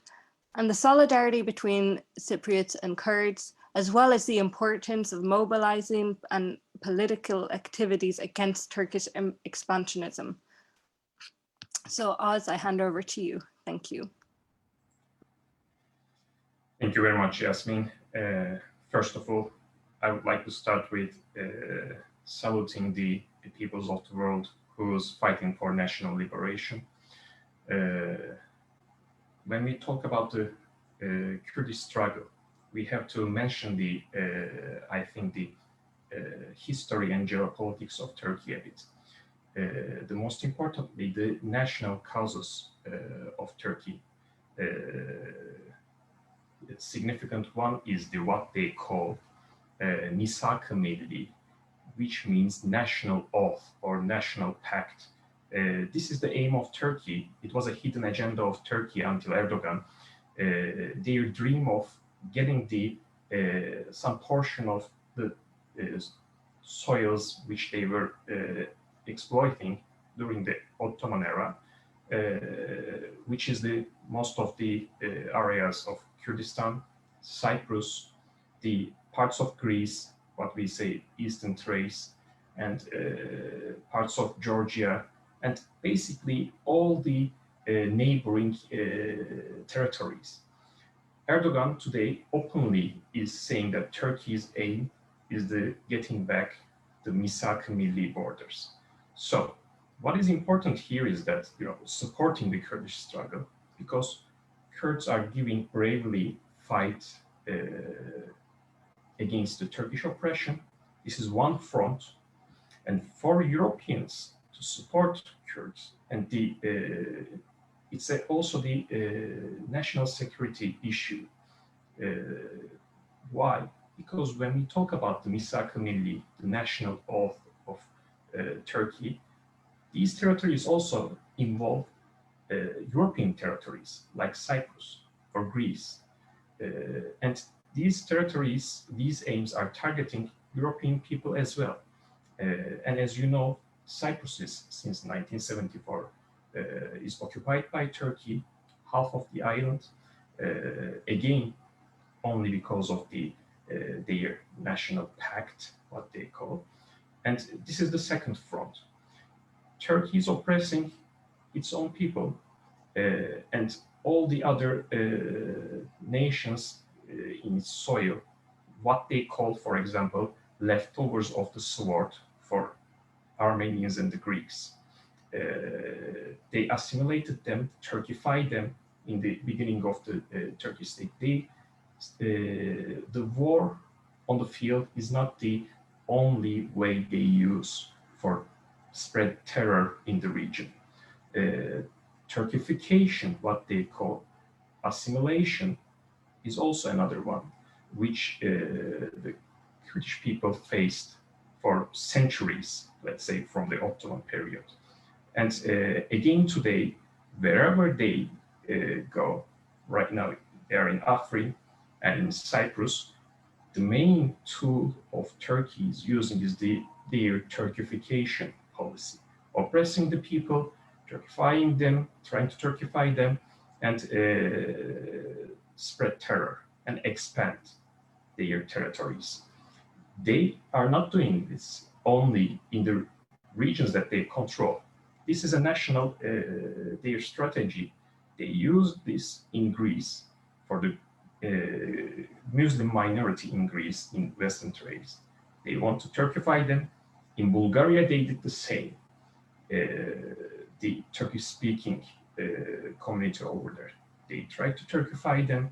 and the solidarity between Cypriots and Kurds, as well as the importance of mobilizing and political activities against Turkish expansionism. So Oz, I hand over to you. Thank you. Thank you very much, Yasmin. First of all, I would like to start with saluting the peoples of the world who's fighting for national liberation. When we talk about the Kurdish struggle, we have to mention the, I think, the history and geopolitics of Turkey a bit. The most importantly, the national causes of Turkey. The significant one is the what they call Misak-ı Milli, which means national oath or national pact. This is the aim of Turkey. It was a hidden agenda of Turkey until Erdogan. Their dream of getting the some portion of the soils which they were exploiting during the Ottoman era, which is the most of the areas of Kurdistan, Cyprus, the parts of Greece, what we say Eastern Thrace, and parts of Georgia, and basically all the neighboring territories. Erdogan today openly is saying that Turkey's aim is the getting back the Misak-ı Milli borders. So what is important here is that, supporting the Kurdish struggle, because Kurds are giving bravely fight against the Turkish oppression. This is one front. And for Europeans to support Kurds, and it's also the national security issue. Why? Because when we talk about the Misak-ı Milli, the national oath of Turkey, these territories also involve European territories like Cyprus or Greece. And these territories, these aims are targeting European people as well. And as you know, Cyprus is, since 1974, is occupied by Turkey, half of the island, again, only because of their national pact, what they call. And this is the second front. Turkey is oppressing its own people, and all the other nations in its soil, what they call, for example, leftovers of the sword for Armenians and the Greeks. They assimilated them, Turkified them in the beginning of the Turkish state. The war on the field is not the only way they use for spread terror in the region. Turkification, what they call assimilation, is also another one, which the Kurdish people faced for centuries, let's say from the Ottoman period. And again today, wherever they go, right now they are in Afrin and in Cyprus, the main tool of Turkey is using is their Turkification policy, oppressing the people, Turkifying them, trying to Turkify them, and spread terror and expand their territories. They are not doing this only in the regions that they control. This is a national, their strategy. They use this in Greece for the Muslim minority in Greece in Western Thrace. They want to Turkify them. In Bulgaria, they did the same. The Turkish-speaking community over there, they tried to Turkify them.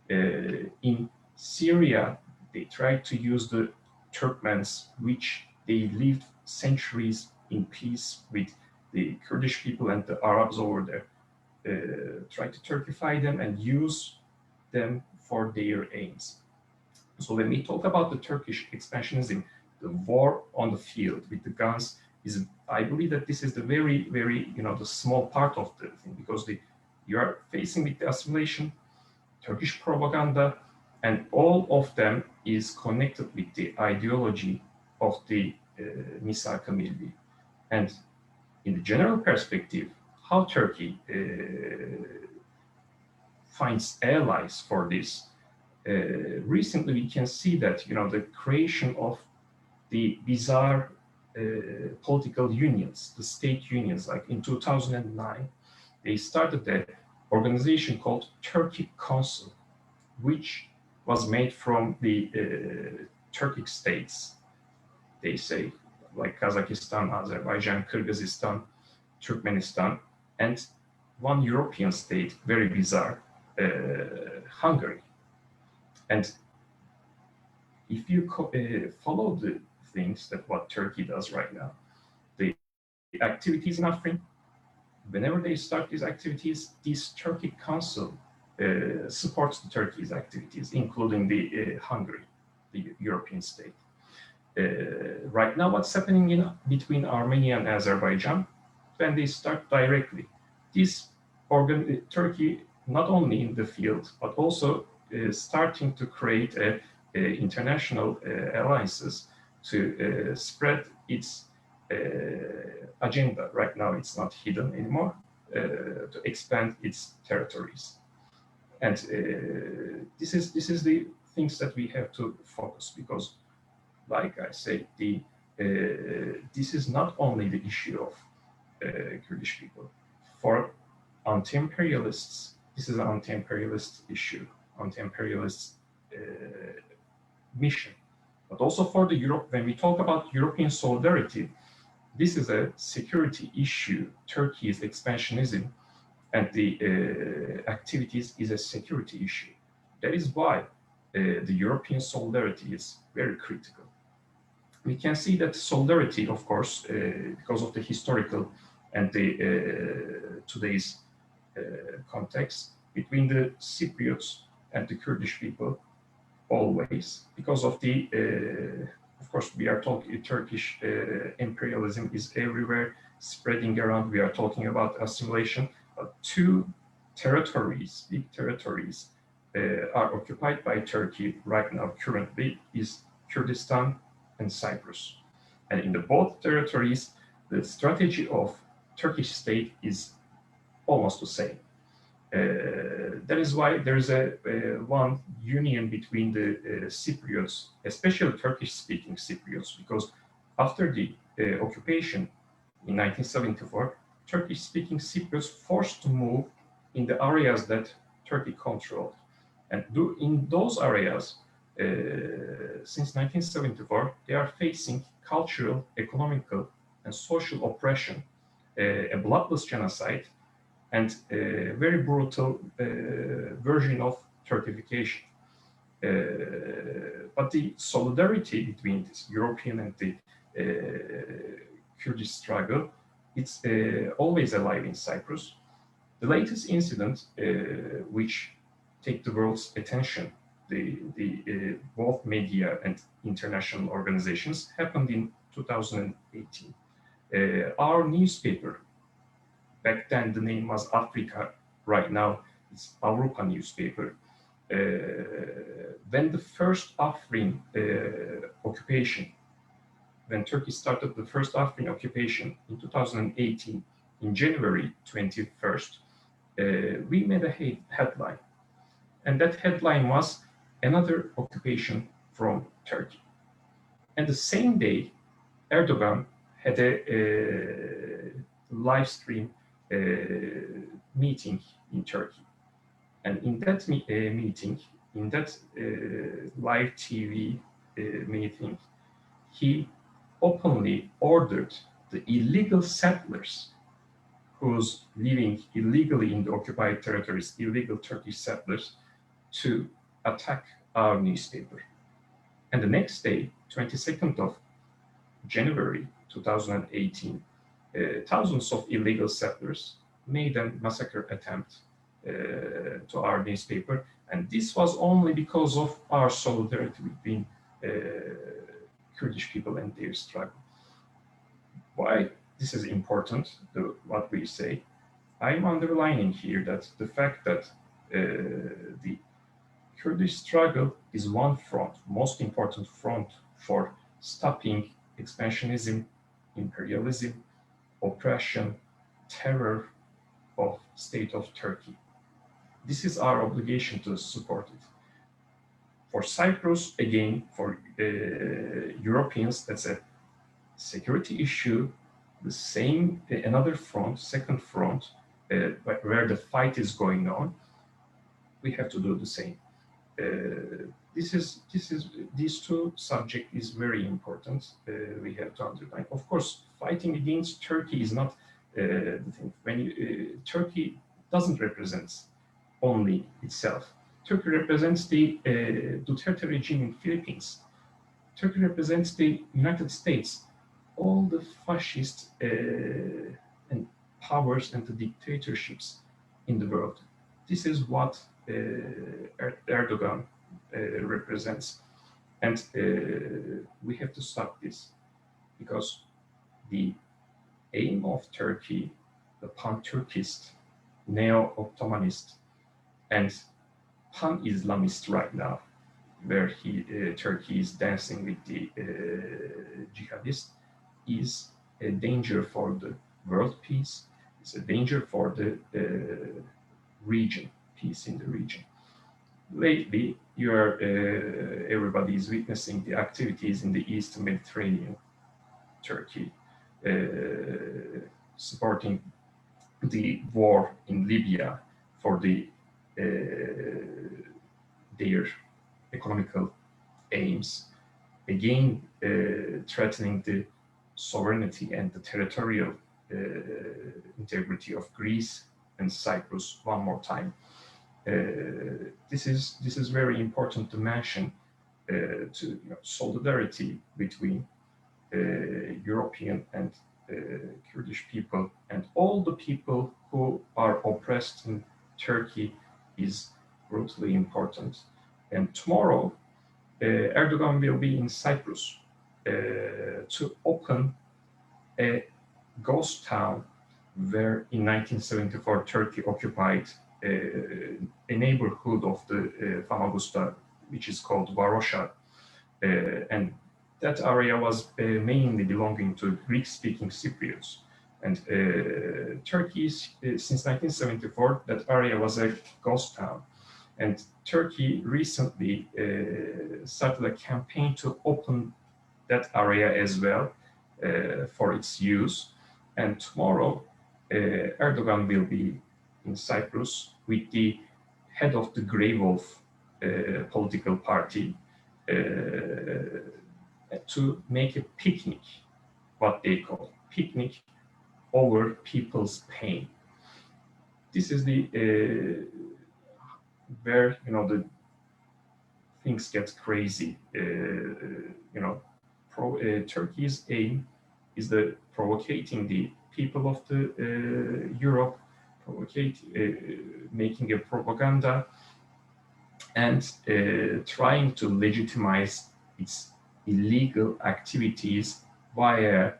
In Syria, they tried to use the Turkmens, which they lived centuries in peace with the Kurdish people and the Arabs over there, tried to Turkify them and use them for their aims. So when we talk about the Turkish expansionism, the war on the field with the guns is, I believe that this is the very, very, the small part of the thing, because you are facing with the assimilation, Turkish propaganda, and all of them is connected with the ideology of the Misak-ı Milli. And in the general perspective, how Turkey finds allies for this, recently we can see that, the creation of the bizarre political unions, the state unions, like in 2009, they started an organization called Turkic Council, which was made from the Turkic states, they say, like Kazakhstan, Azerbaijan, Kyrgyzstan, Turkmenistan, and one European state, very bizarre, Hungary. And if you follow the things that what Turkey does right now, the activities in Afrin, whenever they start these activities, this Turkic Council supports the Turkey's activities, including the Hungary, the European state. Right now, what's happening between Armenia and Azerbaijan, when they start directly, this Turkey, not only in the field, but also starting to create international alliances to spread its agenda. Right now, it's not hidden anymore, to expand its territories. And this is the things that we have to focus, because, like I say, this is not only the issue of Kurdish people. For anti-imperialists, this is an anti-imperialist issue, anti-imperialist mission. But also for the Europe, when we talk about European solidarity, this is a security issue. Turkey's expansionism and the activities is a security issue. That is why the European solidarity is very critical. We can see that solidarity, of course, because of the historical and the today's context between the Cypriots and the Kurdish people, always, because of the, of course, we are talking Turkish imperialism is everywhere, spreading around. We are talking about assimilation, but two territories, big territories, are occupied by Turkey right now. Currently, is Kurdistan and Cyprus, and in the both territories, the strategy of Turkish state is almost the same. That is why there is a one union between the Cypriots, especially Turkish-speaking Cypriots, because after the occupation in 1974, Turkish-speaking Cypriots forced to move in the areas that Turkey controlled, and in those areas, since 1974, they are facing cultural, economical, and social oppression, a bloodless genocide, and a very brutal version of Turkification. but the solidarity between this European and the Kurdish struggle, it's always alive in Cyprus. The latest incident, which take the world's attention, both media and international organizations, happened in 2018. Our newspaper, back then the name was Africa, right now it's Avrupa newspaper. When the first Afrin occupation, when Turkey started the first Afrin occupation in 2018, in January 21st, we made a headline. And that headline was another occupation from Turkey. And the same day, Erdogan had a live stream meeting in Turkey. And in that meeting, in that live TV meeting, he openly ordered the illegal settlers who's living illegally in the occupied territories, illegal Turkish settlers, to attack our newspaper. And the next day, 22nd of January 2018, thousands of illegal settlers made a massacre attempt to our newspaper. And this was only because of our solidarity between Kurdish people and their struggle. Why this is important, what we say? I'm underlining here that the fact that the Kurdish struggle is one front, most important front for stopping expansionism, imperialism, oppression, terror of state of Turkey. This is our obligation to support it. For Cyprus, again, for Europeans, that's a security issue, the same, another front, second front, where the fight is going on, we have to do the same. These two subjects is very important. We have to underline. Of course, fighting against Turkey is not the thing. When Turkey doesn't represent only itself. Turkey represents the Duterte regime in Philippines. Turkey represents the United States, all the fascist and powers and the dictatorships in the world. This is what Erdogan represents. And we have to stop this, because the aim of Turkey, the pan-Turkist, neo-Ottomanist, and pan-Islamist right now, where Turkey is dancing with the jihadists, is a danger for the world peace. It's a danger for the region, peace in the region. Lately, everybody is witnessing the activities in the Eastern Mediterranean, Turkey, supporting the war in Libya for their economical aims, again threatening the sovereignty and the territorial integrity of Greece and Cyprus one more time. This is very important to mention, solidarity between European and Kurdish people and all the people who are oppressed in Turkey is brutally important. And tomorrow, Erdogan will be in Cyprus to open a ghost town where in 1974 Turkey occupied a neighborhood of the Famagusta, which is called Varosha, and that area was mainly belonging to Greek-speaking Cypriots. And Turkey, since 1974, that area was a ghost town. And Turkey recently started a campaign to open that area as well for its use. And tomorrow, Erdogan will be in Cyprus with the head of the Grey Wolf political party to make a picnic, what they call picnic over people's pain. This is the where the things get crazy. Turkey's aim is the provocating the people of the Europe, making a propaganda and trying to legitimize its illegal activities via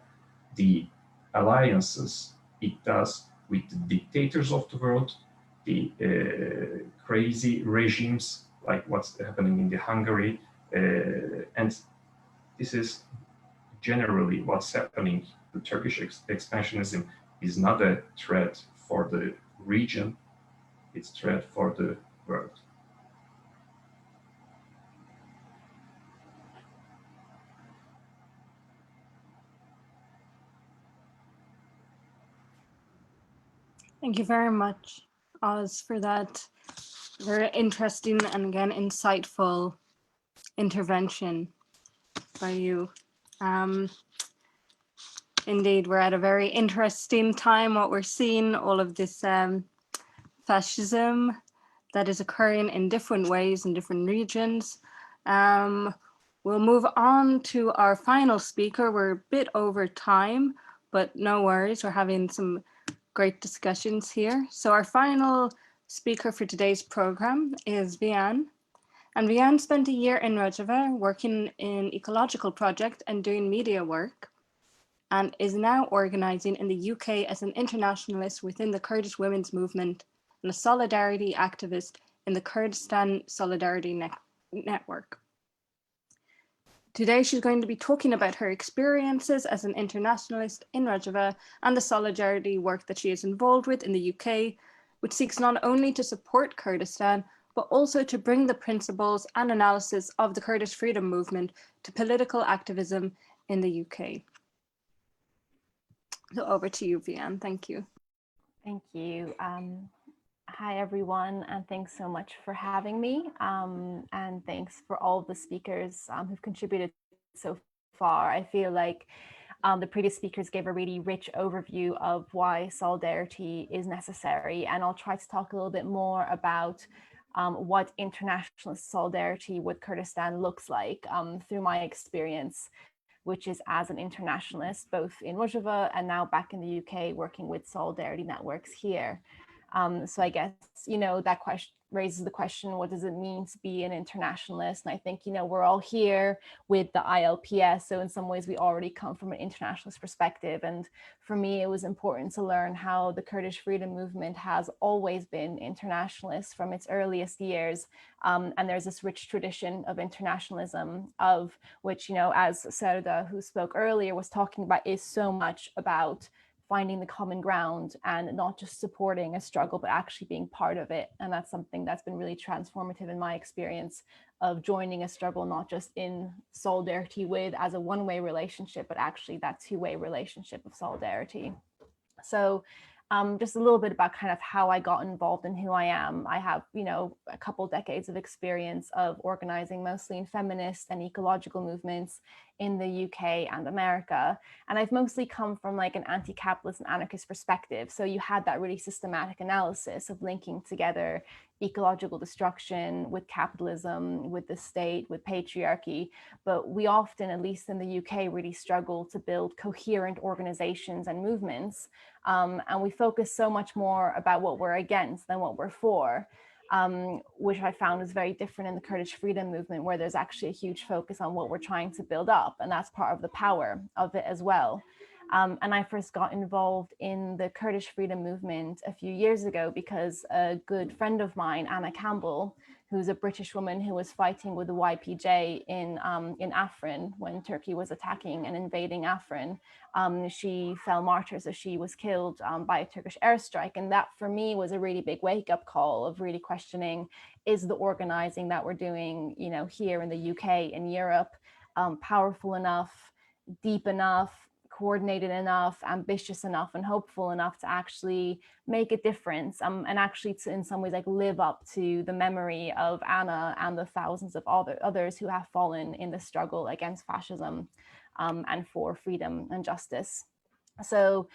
the alliances it does with the dictators of the world, the crazy regimes like what's happening in the Hungary, and this is generally what's happening. The Turkish expansionism is not a threat for the region, it's a threat for the world. Thank you very much, Oz, for that very interesting and again insightful intervention by you. Indeed, we're at a very interesting time. What we're seeing, all of this fascism that is occurring in different ways in different regions. We'll move on to our final speaker. We're a bit over time, but no worries. We're having some great discussions here. So our final speaker for today's program is Vian. And Vian spent a year in Rojava working in ecological project and doing media work, and is now organizing in the UK as an internationalist within the Kurdish women's movement and a solidarity activist in the Kurdistan Solidarity Network. Today, she's going to be talking about her experiences as an internationalist in Rojava and the solidarity work that she is involved with in the UK, which seeks not only to support Kurdistan, but also to bring the principles and analysis of the Kurdish freedom movement to political activism in the UK. So over to you, Vian. Thank you. Thank you. Hi, everyone, and thanks so much for having me. And thanks for all the speakers who've contributed so far. I feel like the previous speakers gave a really rich overview of why solidarity is necessary. And I'll try to talk a little bit more about what internationalist solidarity with Kurdistan looks like through my experience, which is as an internationalist, both in Rojava and now back in the UK, working with solidarity networks here. So I guess, that question raises the question, what does it mean to be an internationalist? And I think, we're all here with the ILPS. So in some ways we already come from an internationalist perspective. And for me, it was important to learn how the Kurdish freedom movement has always been internationalist from its earliest years. And there's this rich tradition of internationalism, of which, as Serda, who spoke earlier, was talking about, is so much about finding the common ground and not just supporting a struggle, but actually being part of it. And that's something that's been really transformative in my experience of joining a struggle, not just in solidarity with as a one-way relationship, but actually that two-way relationship of solidarity. So just a little bit about kind of how I got involved and who I am. I have, a couple decades of experience of organizing mostly in feminist and ecological movements in the UK and America. And I've mostly come from like an anti-capitalist and anarchist perspective. So you had that really systematic analysis of linking together ecological destruction with capitalism, with the state, with patriarchy. But we often, at least in the UK, really struggle to build coherent organizations and movements. And we focus so much more about what we're against than what we're for. Which I found is very different in the Kurdish freedom movement, where there's actually a huge focus on what we're trying to build up. And that's part of the power of it as well. And I first got involved in the Kurdish freedom movement a few years ago because a good friend of mine, Anna Campbell, who's a British woman who was fighting with the YPJ in Afrin when Turkey was attacking and invading Afrin. She fell martyr, so she was killed by a Turkish airstrike. And that for me was a really big wake-up call of really questioning, is the organizing that we're doing, here in the UK and Europe, powerful enough, deep enough, coordinated enough, ambitious enough, and hopeful enough to actually make a difference, and actually to in some ways like live up to the memory of Anna and the thousands of others who have fallen in the struggle against fascism and for freedom and justice. So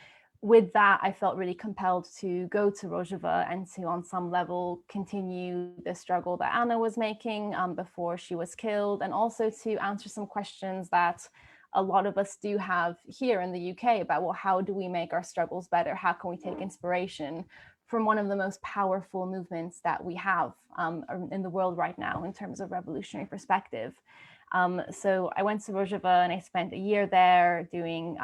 with that, I felt really compelled to go to Rojava and to, on some level, continue the struggle that Anna was making before she was killed, and also to answer some questions that a lot of us do have here in the UK about, well, how do we make our struggles better? How can we take inspiration from one of the most powerful movements that we have in the world right now in terms of revolutionary perspective? So I went to Rojava and I spent a year there doing,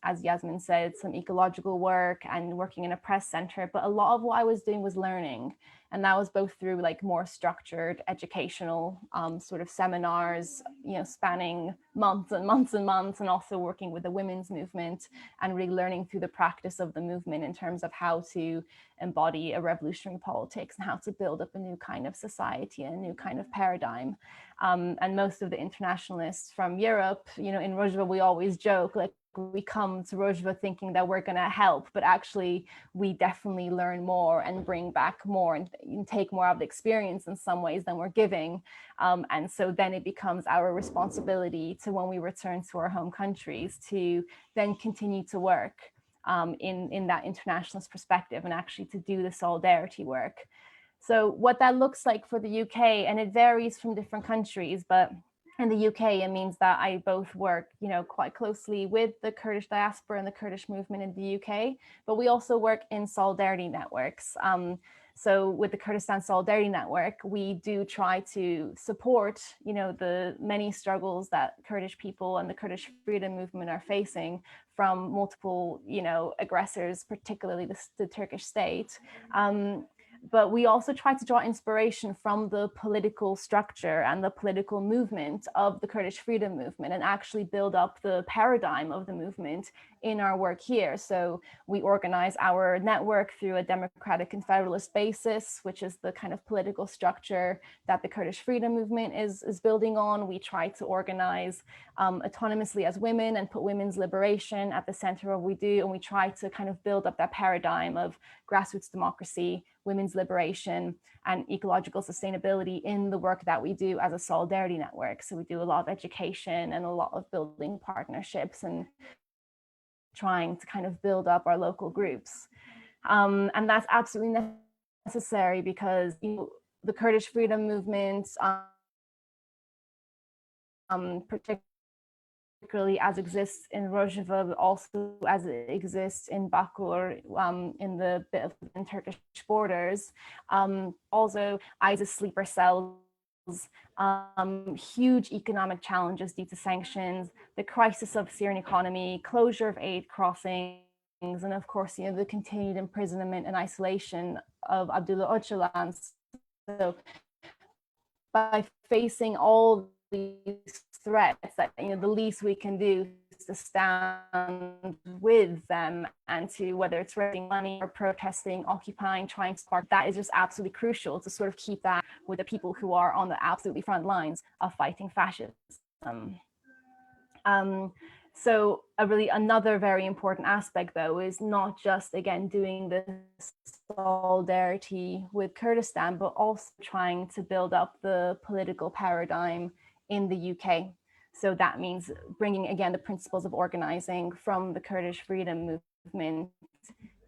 as Yasmin said, some ecological work and working in a press center. But a lot of what I was doing was learning. And that was both through like more structured educational sort of seminars, spanning months and months and months, and also working with the women's movement and really learning through the practice of the movement in terms of how to embody a revolutionary politics and how to build up a new kind of society and a new kind of paradigm. And most of the internationalists from Europe, in Rojava, we always joke, like, we come to Rojava thinking that we're going to help, but actually we definitely learn more and bring back more and take more of the experience in some ways than we're giving. And so then it becomes our responsibility to, when we return to our home countries, to then continue to work in that internationalist perspective and actually to do the solidarity work. So what that looks like for the UK, and it varies from different countries, but in the UK, it means that I both work, quite closely with the Kurdish diaspora and the Kurdish movement in the UK, but we also work in solidarity networks. So with the Kurdistan Solidarity Network, we do try to support, the many struggles that Kurdish people and the Kurdish freedom movement are facing from multiple, aggressors, particularly the Turkish state. But we also try to draw inspiration from the political structure and the political movement of the Kurdish freedom movement and actually build up the paradigm of the movement in our work here. So we organize our network through a democratic and federalist basis, which is the kind of political structure that the Kurdish freedom movement is building on. We try to organize autonomously as women and put women's liberation at the center of what we do. And we try to kind of build up that paradigm of grassroots democracy, women's liberation, and ecological sustainability in the work that we do as a solidarity network. So we do a lot of education and a lot of building partnerships and trying to kind of build up our local groups. And that's absolutely necessary because the Kurdish freedom movement, particularly as exists in Rojava, but also as it exists in Bakur, in the bit of the Turkish borders. Also, ISIS sleeper cells, huge economic challenges due to sanctions, the crisis of Syrian economy, closure of aid crossings, and of course, the continued imprisonment and isolation of Abdullah Öcalan. So by facing all these threats, that the least we can do is to stand with them and to, whether it's raising money or protesting, occupying, trying to spark, that is just absolutely crucial to sort of keep that with the people who are on the absolutely front lines of fighting fascism. So another very important aspect, though, is not just, again, doing this solidarity with Kurdistan, but also trying to build up the political paradigm in the UK. So that means bringing, again, the principles of organizing from the Kurdish freedom movement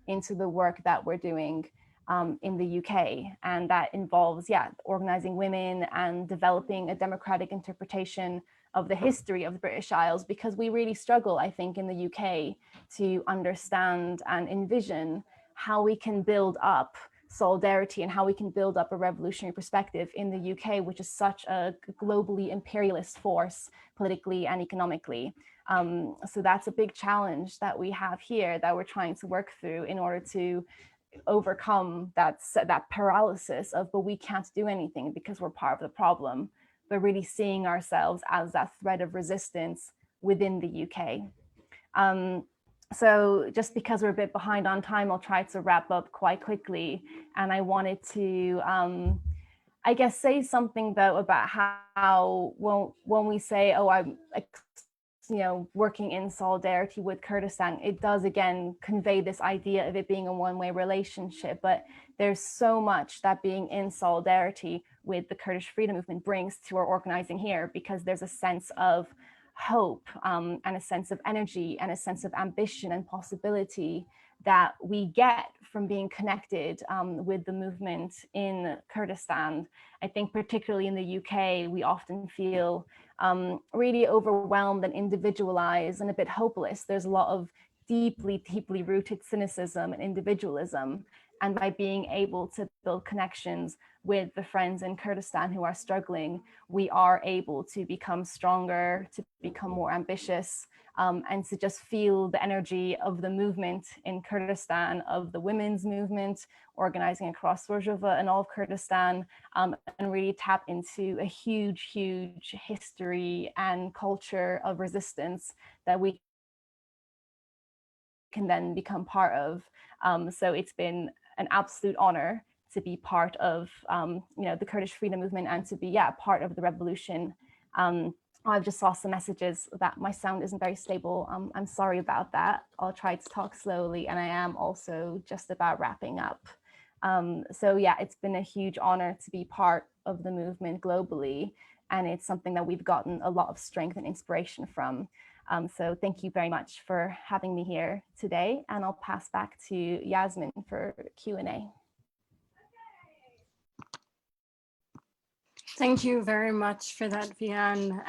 into the work that we're doing in the UK. And that involves, organizing women and developing a democratic interpretation of the history of the British Isles, because we really struggle, I think, in the UK to understand and envision how we can build up solidarity and how we can build up a revolutionary perspective in the UK, which is such a globally imperialist force politically and economically. So that's a big challenge that we have here that we're trying to work through in order to overcome that paralysis of, but we can't do anything because we're part of the problem, but really seeing ourselves as that thread of resistance within the UK. So just because we're a bit behind on time, I'll try to wrap up quite quickly. And I wanted to, I guess, say something though about how when we say, oh, I'm working in solidarity with Kurdistan, it does again convey this idea of it being a one-way relationship, but there's so much that being in solidarity with the Kurdish freedom movement brings to our organizing here, because there's a sense of hope and a sense of energy and a sense of ambition and possibility that we get from being connected with the movement in Kurdistan. I think particularly in the UK, we often feel really overwhelmed and individualized and a bit hopeless. There's a lot of deeply, deeply rooted cynicism and individualism. And by being able to build connections with the friends in Kurdistan who are struggling, we are able to become stronger, to become more ambitious, and to just feel the energy of the movement in Kurdistan, of the women's movement, organizing across Rojava and all of Kurdistan, and really tap into a huge, huge history and culture of resistance that we can then become part of. So it's been an absolute honor to be part of the Kurdish freedom movement and to be part of the revolution. I've just saw some messages that my sound isn't very stable. I'm sorry about that. I'll try to talk slowly, and I am also just about wrapping up. So yeah, it's been a huge honor to be part of the movement globally, and it's something that we've gotten a lot of strength and inspiration from. So thank you very much for having me here today, and I'll pass back to Yasmin for Q&A. Thank you very much for that, Vian.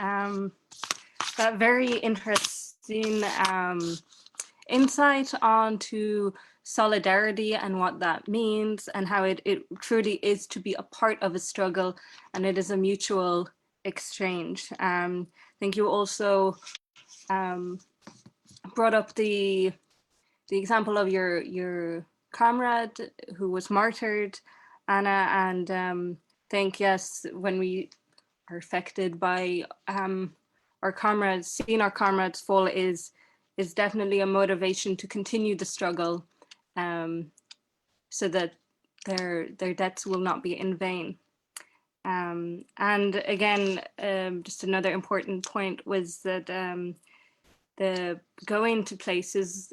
That very interesting insight onto solidarity and what that means, and how it truly is to be a part of a struggle, and it is a mutual exchange. Thank you also brought up the example of your comrade who was martyred, Anna, and yes, when we are affected by our comrades, seeing our comrades fall is definitely a motivation to continue the struggle, so that their deaths will not be in vain. And again, just another important point was that the going to places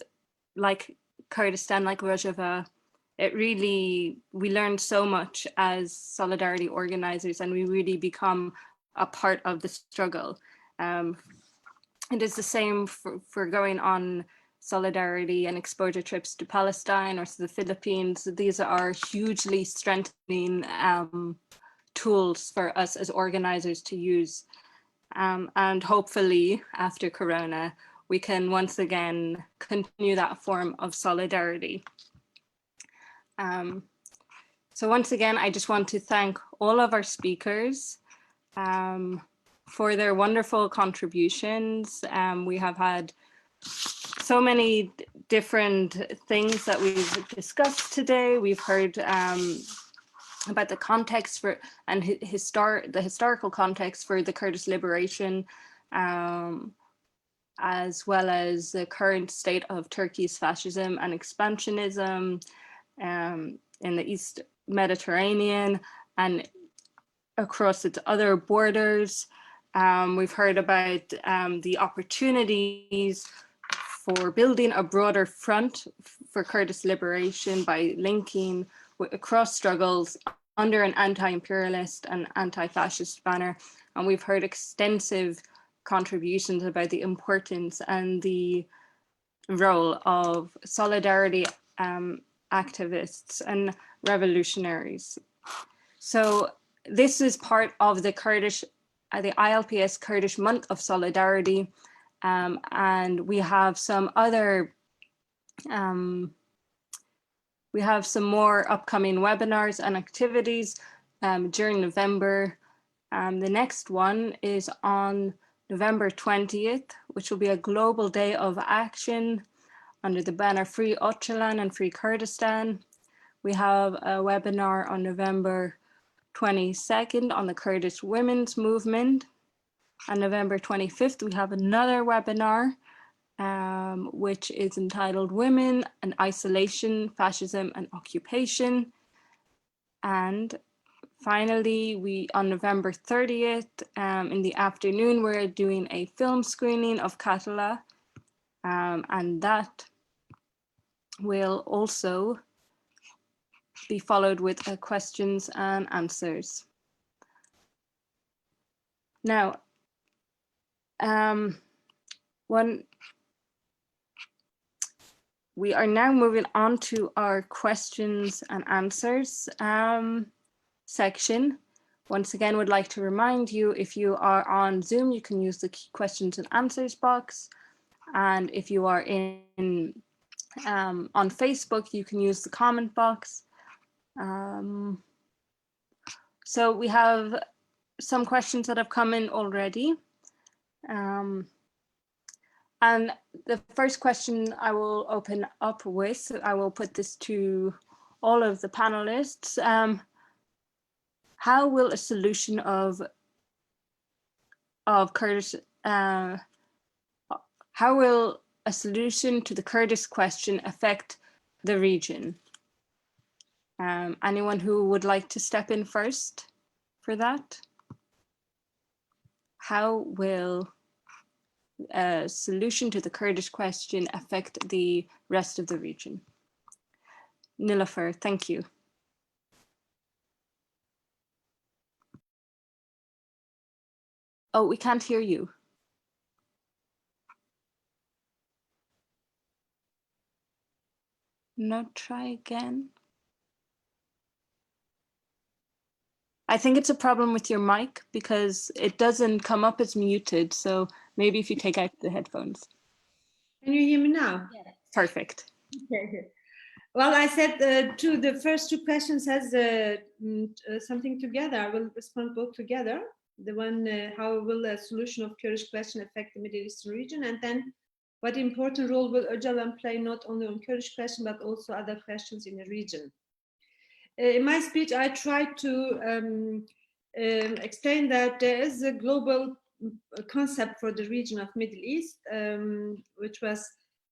like Kurdistan, like Rojava, we learned so much as solidarity organizers, and we really become a part of the struggle. It is the same for going on solidarity and exposure trips to Palestine or to the Philippines. These are hugely strengthening tools for us as organizers to use. And hopefully after Corona, we can once again continue that form of solidarity. So once again, I just want to thank all of our speakers for their wonderful contributions. We have had so many different things that we've discussed today. We've heard about the context for and the historical context for the Kurdish liberation, as well as the current state of Turkey's fascism and expansionism in the East Mediterranean and across its other borders. We've heard about the opportunities for building a broader front for Kurdish liberation by linking across struggles under an anti-imperialist and anti-fascist banner. And we've heard extensive contributions about the importance and the role of solidarity activists and revolutionaries. So this is part of the ILPS Kurdish Month of Solidarity, and we have some other we have some more upcoming webinars and activities during November. The next one is on November 20th, which will be a global day of action under the banner Free Öcalan and Free Kurdistan. We have a webinar on November 22nd on the Kurdish women's movement. On November 25th, we have another webinar, which is entitled Women and Isolation, Fascism and Occupation. And finally, on November 30th, in the afternoon, we're doing a film screening of Katala, and that will also be followed with questions and answers. Now, we are now moving on to our questions and answers section. Once again, would like to remind you, if you are on Zoom, you can use the questions and answers box. And if you are on Facebook, you can use the comment box. So we have some questions that have come in already. And the first question I will open up with, I will put this to all of the panelists. How will a solution of Kurdish, how will a solution to the Kurdish question affect the region? Anyone who would like to step in first for that? How will a solution to the Kurdish question affect the rest of the region? Nilofer, thank you. Oh, we can't hear you. No, try again. I think it's a problem with your mic because it doesn't come up as muted. So maybe if you take out the headphones. Can you hear me now? Yeah. Perfect. Okay. Well, I said the first two questions has something together. I will respond both together. The one, how will a solution of Kurdish question affect the Middle Eastern region? And then what important role will Öcalan play not only on Kurdish question, but also other questions in the region? In my speech, I tried to explain that there is a global concept for the region of Middle East, which was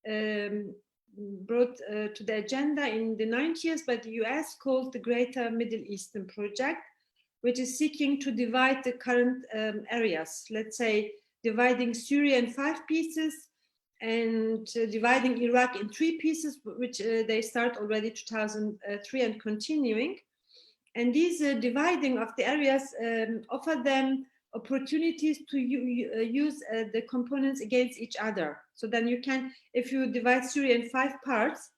brought to the agenda in the 90s by the US, called the Greater Middle Eastern Project, which is seeking to divide the current areas, let's say dividing Syria in 5 pieces and dividing Iraq in 3 pieces, which they start already 2003 and continuing. And these dividing of the areas offer them opportunities to use the components against each other. So then you can, if you divide Syria in 5 parts,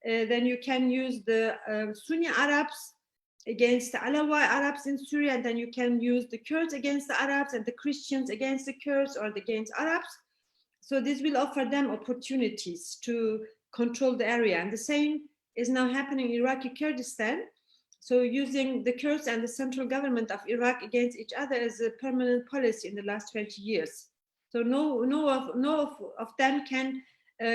then you can use the Sunni Arabs against the Alawi Arabs in Syria, and then you can use the Kurds against the Arabs and the Christians against the Kurds or against Arabs. So this will offer them opportunities to control the area. And the same is now happening in Iraqi Kurdistan. So using the Kurds and the central government of Iraq against each other as a permanent policy in the last 20 years. So no of them can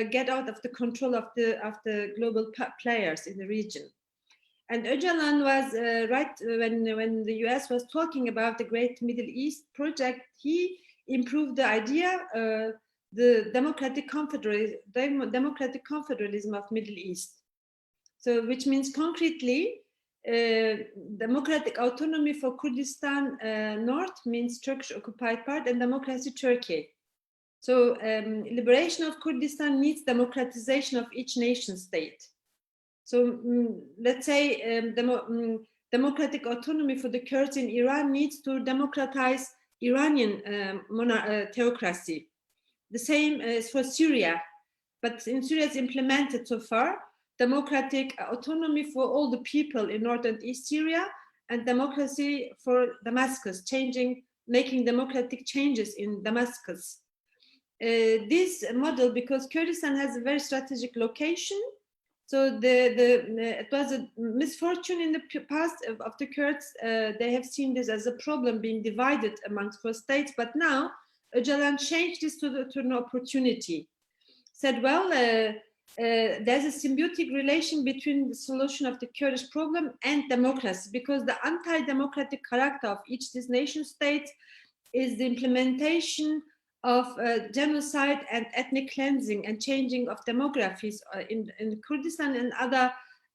get out of the control of the global players in the region. And Öcalan was right when the US was talking about the Great Middle East project, he improved the idea, the democratic confederalism of Middle East. So which means concretely, democratic autonomy for Kurdistan North means Turkish occupied part, and democracy Turkey. So liberation of Kurdistan needs democratization of each nation state. So let's say democratic autonomy for the Kurds in Iran needs to democratize Iranian theocracy. The same is for Syria, but in Syria it's implemented so far. Democratic autonomy for all the people in North and East Syria, and democracy for Damascus, making democratic changes in Damascus. This model, because Kurdistan has a very strategic location, so it was a misfortune in the past of the Kurds. They have seen this as a problem, being divided amongst 4 states, but now Öcalan changed this to an opportunity. Said, well, there's a symbiotic relation between the solution of the Kurdish problem and democracy, because the anti-democratic character of each of these nation states is the implementation of genocide and ethnic cleansing and changing of demographies in Kurdistan and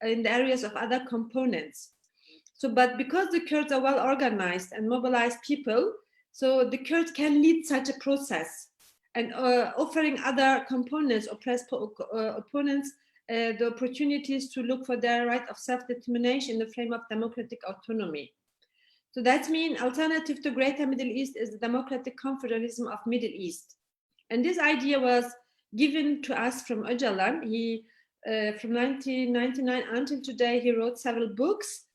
in the areas of other components. So, but because the Kurds are well organized and mobilized people, so the Kurds can lead such a process. And offering other components, oppressed opponents, the opportunities to look for their right of self-determination in the frame of democratic autonomy. So that means alternative to Greater Middle East is the democratic confederalism of Middle East. And this idea was given to us from Öcalan. He from 1999 until today, he wrote several books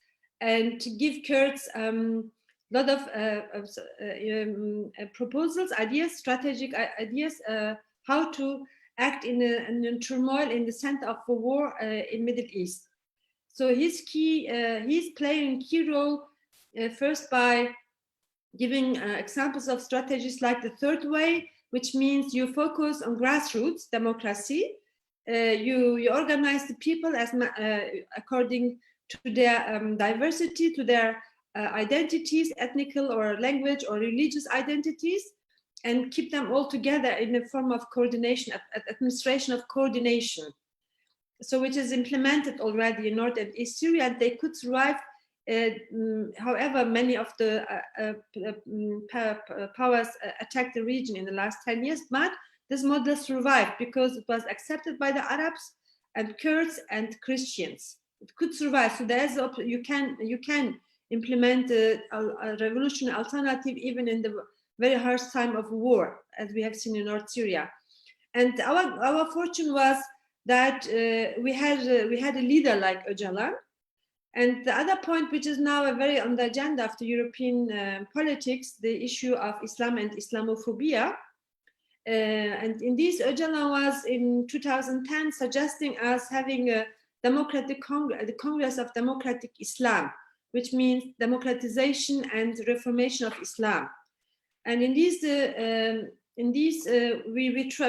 and to give Kurds a lot of proposals, ideas, strategic ideas, how to act in a turmoil in the center of a war in Middle East. So he's playing a key role first by giving examples of strategies like the third way, which means you focus on grassroots democracy. You organize the people as according to their diversity, to their identities, ethnical or language or religious identities, and keep them all together in a form of coordination, administration of coordination. So which is implemented already in North and East Syria, and they could survive. However, many of the powers attacked the region in the last 10 years, but this model survived because it was accepted by the Arabs and Kurds and Christians. It could survive. So there's you can implement a revolutionary alternative even in the very harsh time of war, as we have seen in North Syria. And our fortune was that we had a leader like Öcalan. And the other point, which is now very on the agenda of the European politics, the issue of Islam and Islamophobia. And in this, Öcalan was in 2010 suggesting us having a democratic congress, the Congress of Democratic Islam, which means democratization and reformation of Islam. And in these,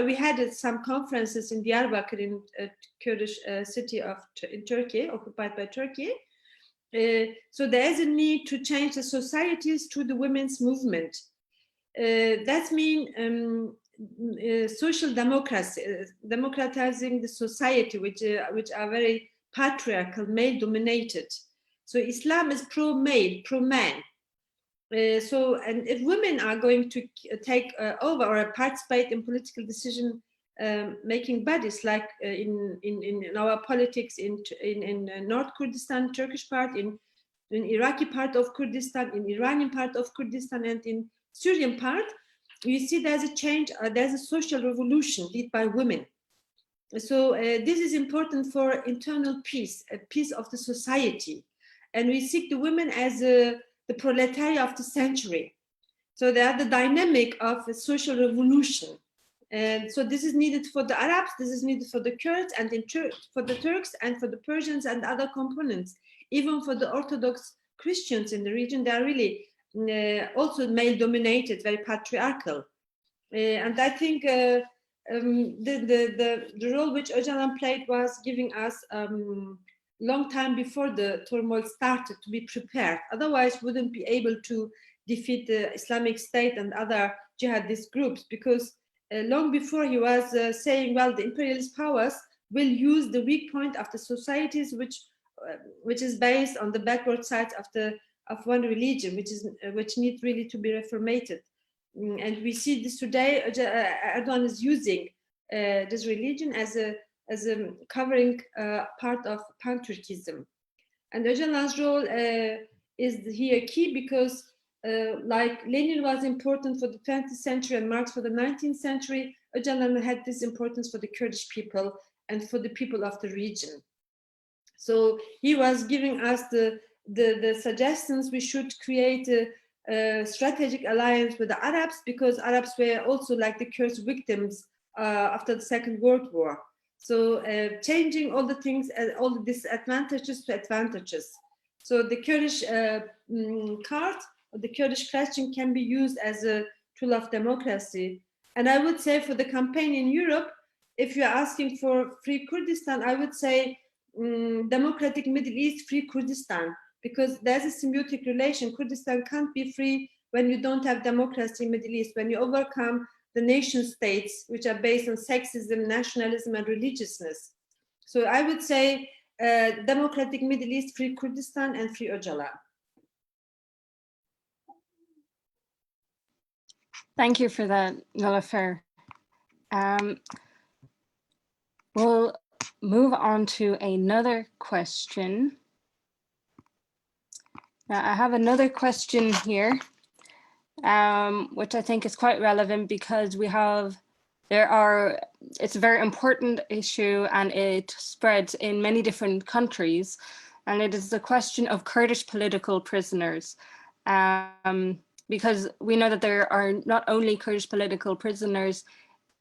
we had some conferences in Diyarbakir, in a Kurdish city in Turkey, occupied by Turkey. So there is a need to change the societies to the women's movement. That means social democracy, democratizing the society, which are very patriarchal, male-dominated. So Islam is pro-male, pro-man. So, and if women are going to take over or participate in political decision making bodies, like in our politics in North Kurdistan, Turkish part, in Iraqi part of Kurdistan, in Iranian part of Kurdistan, and in Syrian part, you see there's a change, there's a social revolution led by women. So this is important for internal peace, a peace of the society. And we see the women as the proletariat of the century. So they are the dynamic of a social revolution. And so this is needed for the Arabs, this is needed for the Kurds, and for the Turks, and for the Persians and other components. Even for the Orthodox Christians in the region, they are really also male-dominated, very patriarchal. And I think the role which Öcalan played was giving us long time before the turmoil started to be prepared. Otherwise, we wouldn't be able to defeat the Islamic State and other jihadist groups, because long before he was saying, well, the imperialist powers will use the weak point of the societies, which is based on the backward sides of one religion, which needs really to be reformated. And we see this today. Erdogan is using this religion as a covering part of pan-Turkism. And Öcalan's role is here key because like Lenin was important for the 20th century and Marx for the 19th century, Öcalan had this importance for the Kurdish people and for the people of the region. So he was giving us the suggestions we should create a strategic alliance with the Arabs, because Arabs were also, like the Kurds, victims after the Second World War. So changing all the things, all the disadvantages to advantages. So the Kurdish card, or the Kurdish question, can be used as a tool of democracy. And I would say for the campaign in Europe, if you're asking for free Kurdistan, I would say democratic Middle East, free Kurdistan, because there's a symbiotic relation. Kurdistan can't be free when you don't have democracy in Middle East, when you overcome the nation states, which are based on sexism, nationalism, and religiousness. So I would say democratic Middle East, free Kurdistan, and free Öcalan. Thank you for that, Nilüfer. We'll move on to another question. Now, I have another question here, which I think is quite relevant, because we have it's a very important issue, and it spreads in many different countries. And it is the question of Kurdish political prisoners. Because we know that there are not only Kurdish political prisoners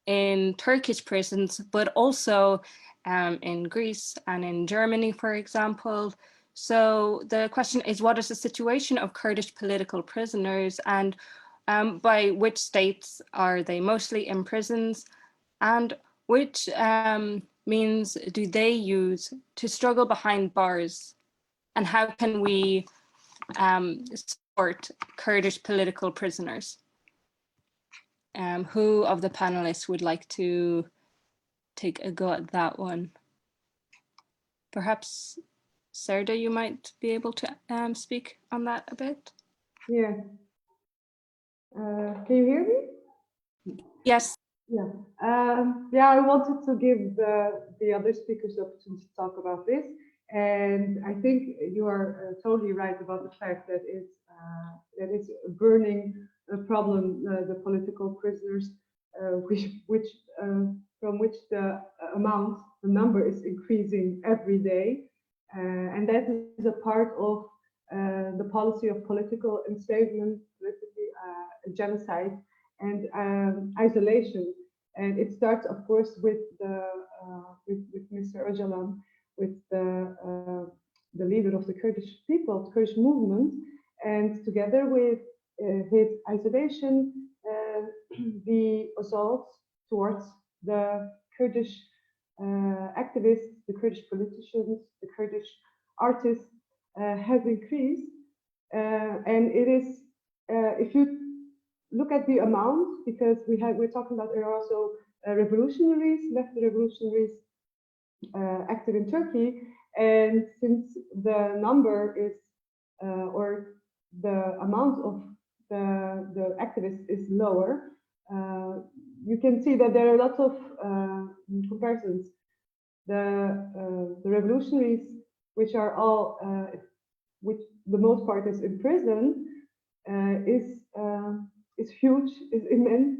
in Turkish prisons, but also in Greece and in Germany, for example. So the question is, what is the situation of Kurdish political prisoners, and by which states are they mostly in prisons, and which means do they use to struggle behind bars, and how can we support Kurdish political prisoners? Who of the panelists would like to take a go at that one? Perhaps Serda, you might be able to speak on that a bit. Yeah. Can you hear me? Yes. Yeah. Yeah, I wanted to give the other speakers the opportunity to talk about this. And I think you are totally right about the fact that it's a burning problem, the political prisoners, from which the number is increasing every day. And that is a part of the policy of political enslavement, genocide, and isolation. And it starts, of course, with Mr. Öcalan, with the leader of the Kurdish people, the Kurdish movement, and together with his isolation, the assaults towards the Kurdish activists, the Kurdish politicians, the Kurdish artists has increased. And it is, if you look at the amount, because we're talking about, there are also revolutionaries, left revolutionaries active in Turkey, and since the number is or the amount of the activists is lower, you can see that there are lots of comparisons. The revolutionaries, which are all, which the most part is in prison, is huge, is immense,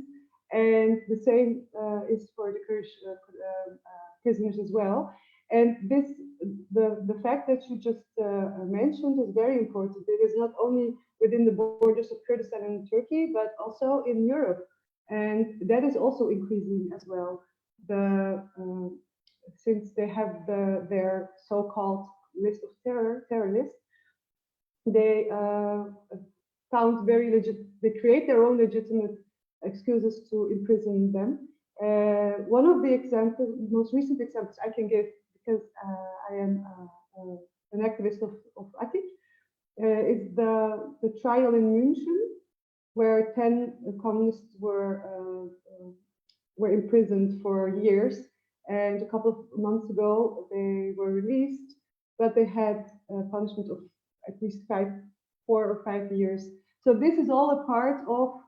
and the same is for the Kurdish prisoners as well. And the fact that you just mentioned is very important. It is not only within the borders of Kurdistan and Turkey, but also in Europe, and that is also increasing as well. Since they have their so-called list of terror lists, they found very legit. They create their own legitimate excuses to imprison them. One of the examples, most recent examples I can give, because I am an activist of ATIK, is the trial in München, where 10 communists were imprisoned for years, and a couple of months ago they were released, but they had a punishment of at least 4 or 5 years. So this is all a part of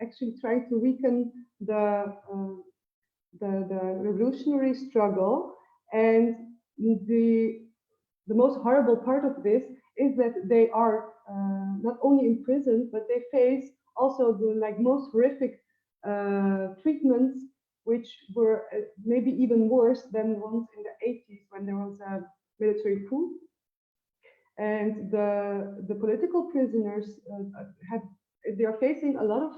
actually trying to weaken the revolutionary struggle. And the most horrible part of this is that they are not only imprisoned, but they face also the most horrific treatments, which were maybe even worse than the ones in the 80s when there was a military coup. And the political prisoners they are facing a lot of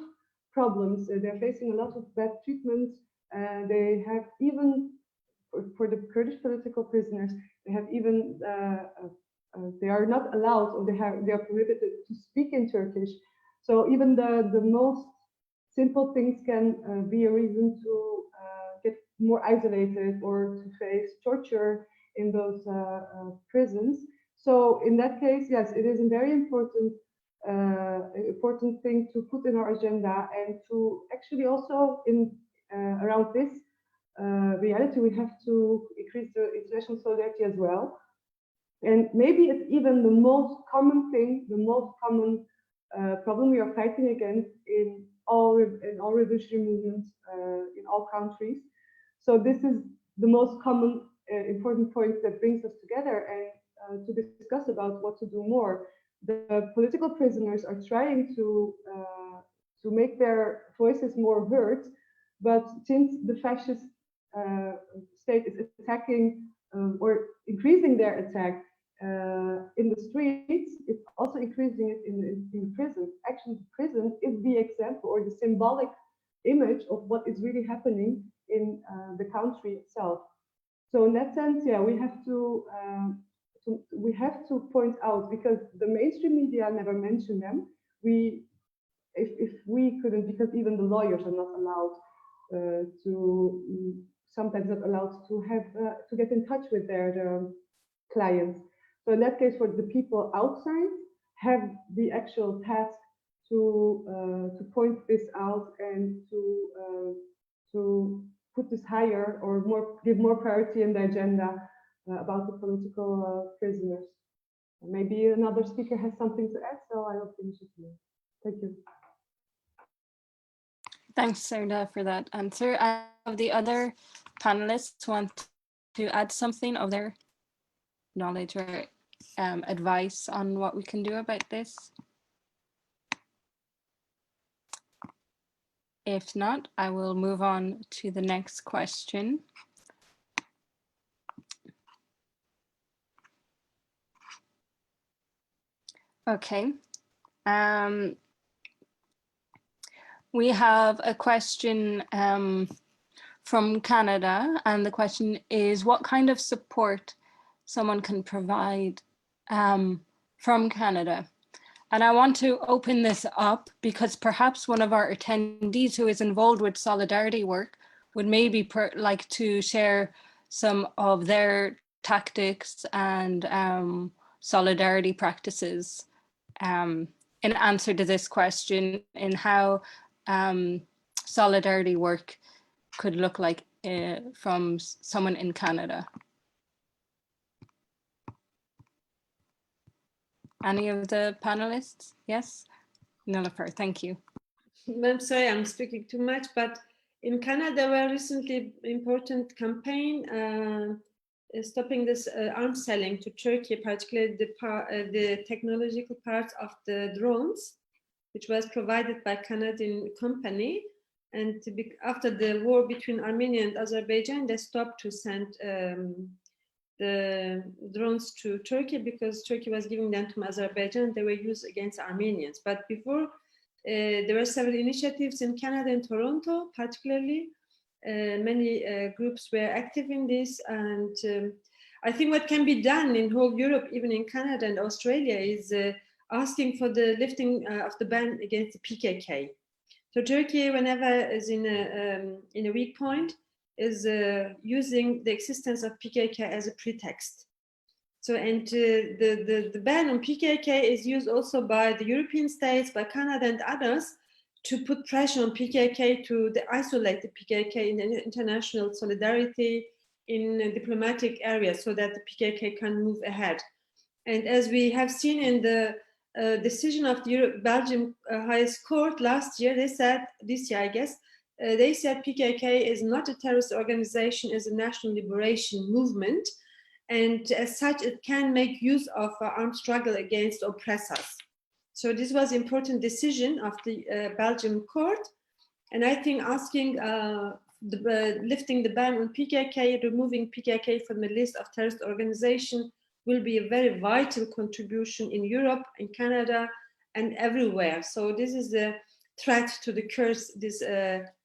problems. They're facing a lot of bad treatment. They have even, for the Kurdish political prisoners, they have even, they are not allowed, or they are prohibited to speak in Turkish. So even the most simple things can be a reason to get more isolated or to face torture in those prisons. So in that case, yes, it is a very important thing to put in our agenda, and to actually also around this reality, we have to increase the international solidarity as well. And maybe it's even the most common thing, the most common problem we are fighting against in all revolutionary movements in all countries. So this is the most common important point that brings us together, and to discuss about what to do more. The political prisoners are trying to make their voices more heard, But since the fascist state is attacking or increasing their attack in the streets, it's also increasing it in prisons. Actually, the prison is the example or the symbolic image of what is really happening in the country itself. So in that sense, yeah, we have to point out, because the mainstream media never mention them. If we couldn't, because even the lawyers are not allowed sometimes not allowed to have to get in touch with their clients. So in that case, for the people outside, have the actual task to point this out and to put this higher or give more priority in the agenda about the political prisoners. Maybe another speaker has something to add, so I will finish it here. Thank you. Thanks, Serda, for that answer. Have the other panelists want to add something of their knowledge or advice on what we can do about this? If not, I will move on to the next question. Okay. We have a question from Canada, and the question is, what kind of support someone can provide from Canada? And I want to open this up because perhaps one of our attendees who is involved with solidarity work would maybe like to share some of their tactics and solidarity practices in answer to this question, in how solidarity work could look like from someone in Canada. Any of the panelists? Yes? Nilüfer, thank you. I'm sorry, I'm speaking too much, but in Canada, we recently important campaign stopping this arms selling to Turkey, particularly the technological part of the drones, which was provided by Canadian company. And after the war between Armenia and Azerbaijan, they stopped to send the drones to Turkey because Turkey was giving them to Azerbaijan. They were used against Armenians. But before, there were several initiatives in Canada and Toronto, particularly. Many groups were active in this. And I think what can be done in whole Europe, even in Canada and Australia, is asking for the lifting of the ban against the PKK. So Turkey, whenever is in a weak point, is using the existence of PKK as a pretext. So, and the ban on PKK is used also by the European states, by Canada and others, to put pressure on PKK to isolate the PKK in international solidarity in diplomatic areas so that the PKK can move ahead. And as we have seen in the decision of the Belgium highest court last year, they said, this year I guess, they said PKK is not a terrorist organization, is a national liberation movement. And as such, it can make use of armed struggle against oppressors. So this was an important decision of the Belgian court. And I think asking, lifting the ban on PKK, removing PKK from the list of terrorist organizations will be a very vital contribution in Europe, in Canada, and everywhere. So this is a threat to the Kurds, this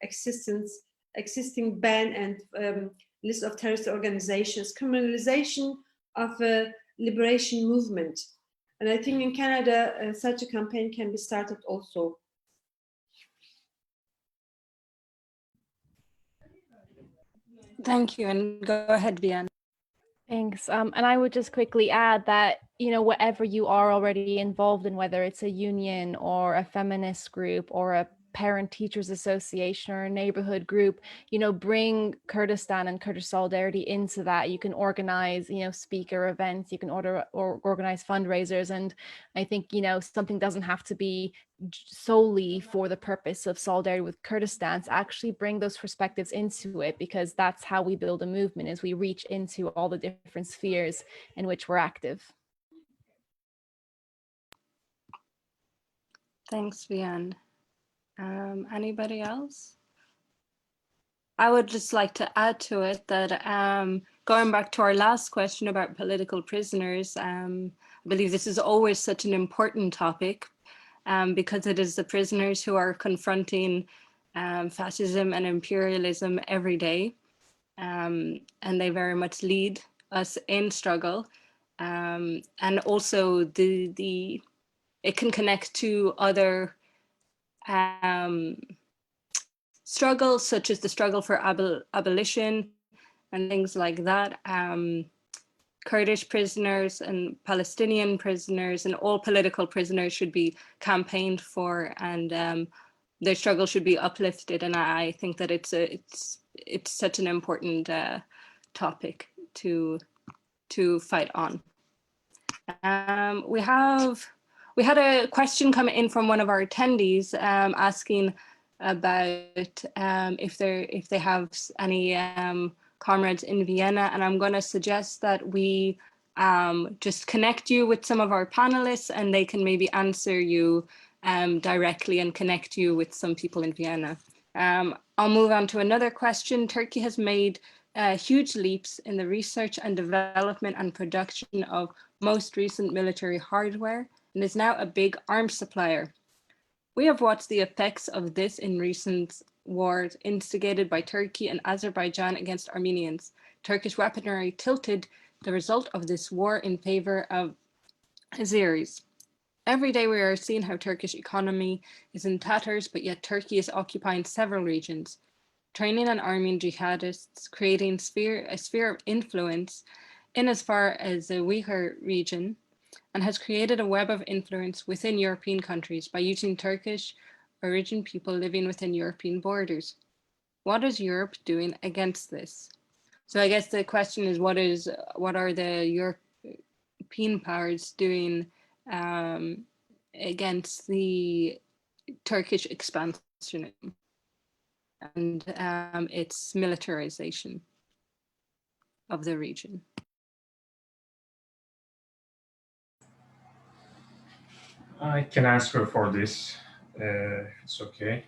existing ban and list of terrorist organizations, criminalization of a liberation movement. And I think in Canada, such a campaign can be started also. Thank you, and go ahead, Vian. Thanks. And I would just quickly add that, you know, whatever you are already involved in, whether it's a union or a feminist group or a parent teachers association or a neighborhood group, you know, bring Kurdistan and Kurdish solidarity into that. You can organize, you know, speaker events, you can organize fundraisers. And I think, you know, something doesn't have to be solely for the purpose of solidarity with Kurdistan, to actually bring those perspectives into it, because that's how we build a movement, is we reach into all the different spheres in which we're active. Thanks, Vian. Anybody else? I would just like to add to it that going back to our last question about political prisoners, I believe this is always such an important topic because it is the prisoners who are confronting fascism and imperialism every day. And they very much lead us in struggle. And also it can connect to other struggles, such as the struggle for abolition and things like that. Kurdish prisoners and Palestinian prisoners and all political prisoners should be campaigned for, and their struggle should be uplifted. And I think that it's such an important topic to fight on. We had a question come in from one of our attendees asking about if they have any comrades in Vienna, and I'm going to suggest that we just connect you with some of our panelists, and they can maybe answer you directly and connect you with some people in Vienna. I'll move on to another question. Turkey has made huge leaps in the research and development and production of most recent military hardware and is now a big arms supplier. We have watched the effects of this in recent wars instigated by Turkey and Azerbaijan against Armenians. Turkish weaponry tilted the result of this war in favor of Azeris. Every day we are seeing how Turkish economy is in tatters, but yet Turkey is occupying several regions, training and arming jihadists, creating a sphere of influence in as far as the Uyghur region, and has created a web of influence within European countries by using Turkish origin people living within European borders. What is Europe doing against this? So I guess the question is, what are the European powers doing against the Turkish expansionism and its militarization of the region? I can answer for this. It's okay.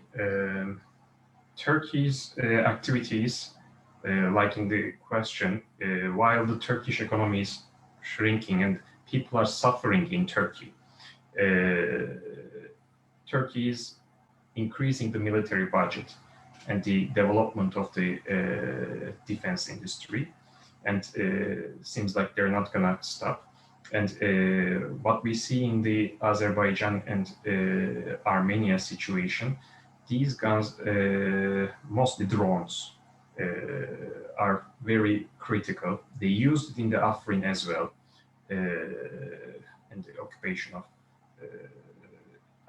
Turkey's activities, like in the question, while the Turkish economy is shrinking and people are suffering in Turkey, Turkey is increasing the military budget and the development of the defense industry, and seems like they're not gonna stop. And what we see in the Azerbaijan and Armenia situation, these guns, mostly drones, are very critical. They used it in the Afrin as well, and the occupation of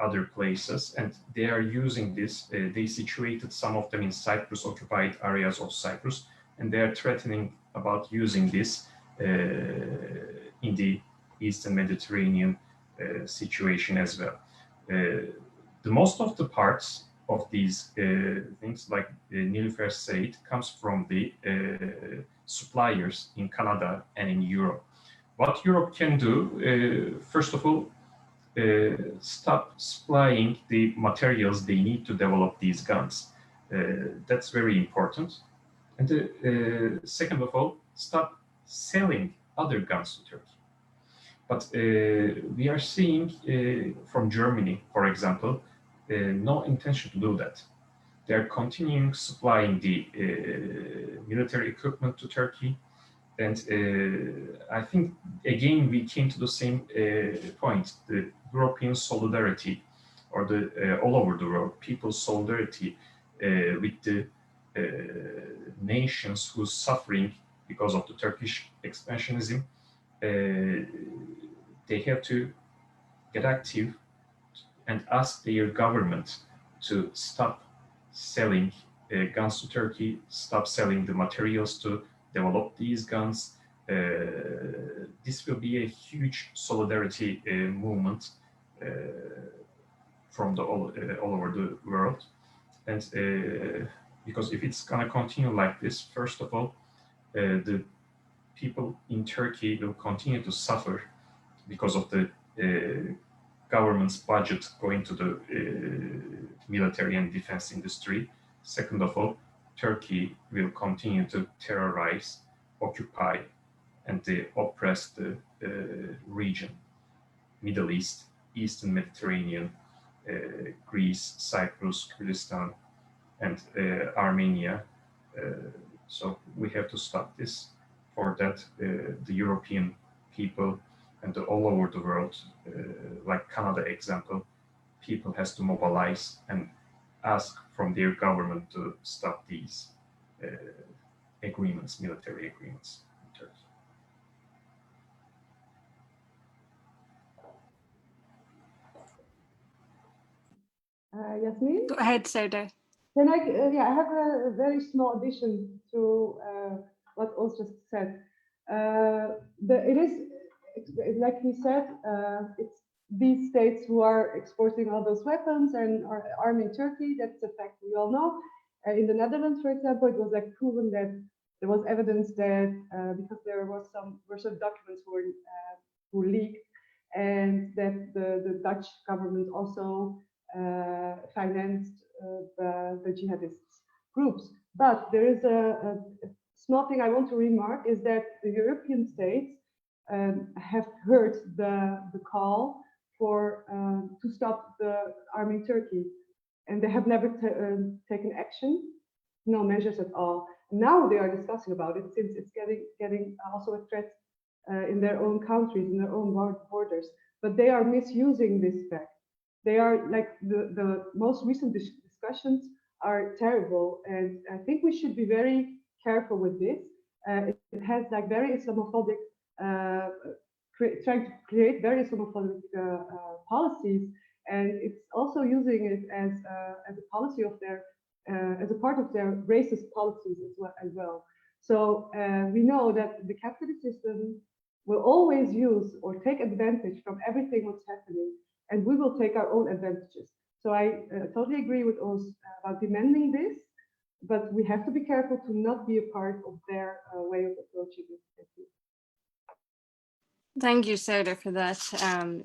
other places, and they are using this. They situated some of them in Cyprus, occupied areas of Cyprus, and they are threatening about using this in the Eastern Mediterranean situation as well. The most of the parts of these things, like Nilüfer said, comes from the suppliers in Canada and in Europe. What Europe can do, first of all, stop supplying the materials they need to develop these guns. That's very important. And second of all, stop selling other guns to Turkey. But we are seeing from Germany, for example, no intention to do that. They're continuing supplying the military equipment to Turkey. And I think, again, we came to the same point, the European solidarity, or the all over the world, people's solidarity with the nations who's suffering because of the Turkish expansionism. They have to get active and ask their government to stop selling guns to Turkey, stop selling the materials to develop these guns. This will be a huge solidarity movement from the all over the world. And because if it's gonna continue like this, first of all, the people in Turkey will continue to suffer because of the government's budget going to the military and defense industry. Second of all, Turkey will continue to terrorize, occupy, and oppress the region, Middle East, Eastern Mediterranean, Greece, Cyprus, Kurdistan, and Armenia. So we have to stop this. For that, the European people and all over the world, like Canada example, people has to mobilize and ask from their government to stop these agreements, military agreements in Turkey. Yasmin? Go ahead, Serdar. Can I, yeah, I have a very small addition to what Oz just said. It is, like he said, it's these states who are exporting all those weapons and are arming Turkey. That's a fact we all know. In the Netherlands, for example, it was like proven that there was evidence that because there was were some documents who leaked, and that the Dutch government also financed the jihadist groups. But there is a small thing I want to remark is that the European states have heard the call for to stop the arming Turkey, and they have never taken action, no measures at all. Now they are discussing about it since it's getting also a threat in their own countries, in their own borders. But they are misusing this fact. They are like the most recent discussions are terrible, and I think we should be very careful with this. It has like very Islamophobic, trying to create very Islamophobic policies, and it's also using it as a policy of their, as a part of their racist policies as well. So we know that the capitalist system will always use or take advantage from everything what's happening, and we will take our own advantages. So I totally agree with us about demanding this, but we have to be careful to not be a part of their way of approaching it. Thank you. Thank you, Serdar, for that.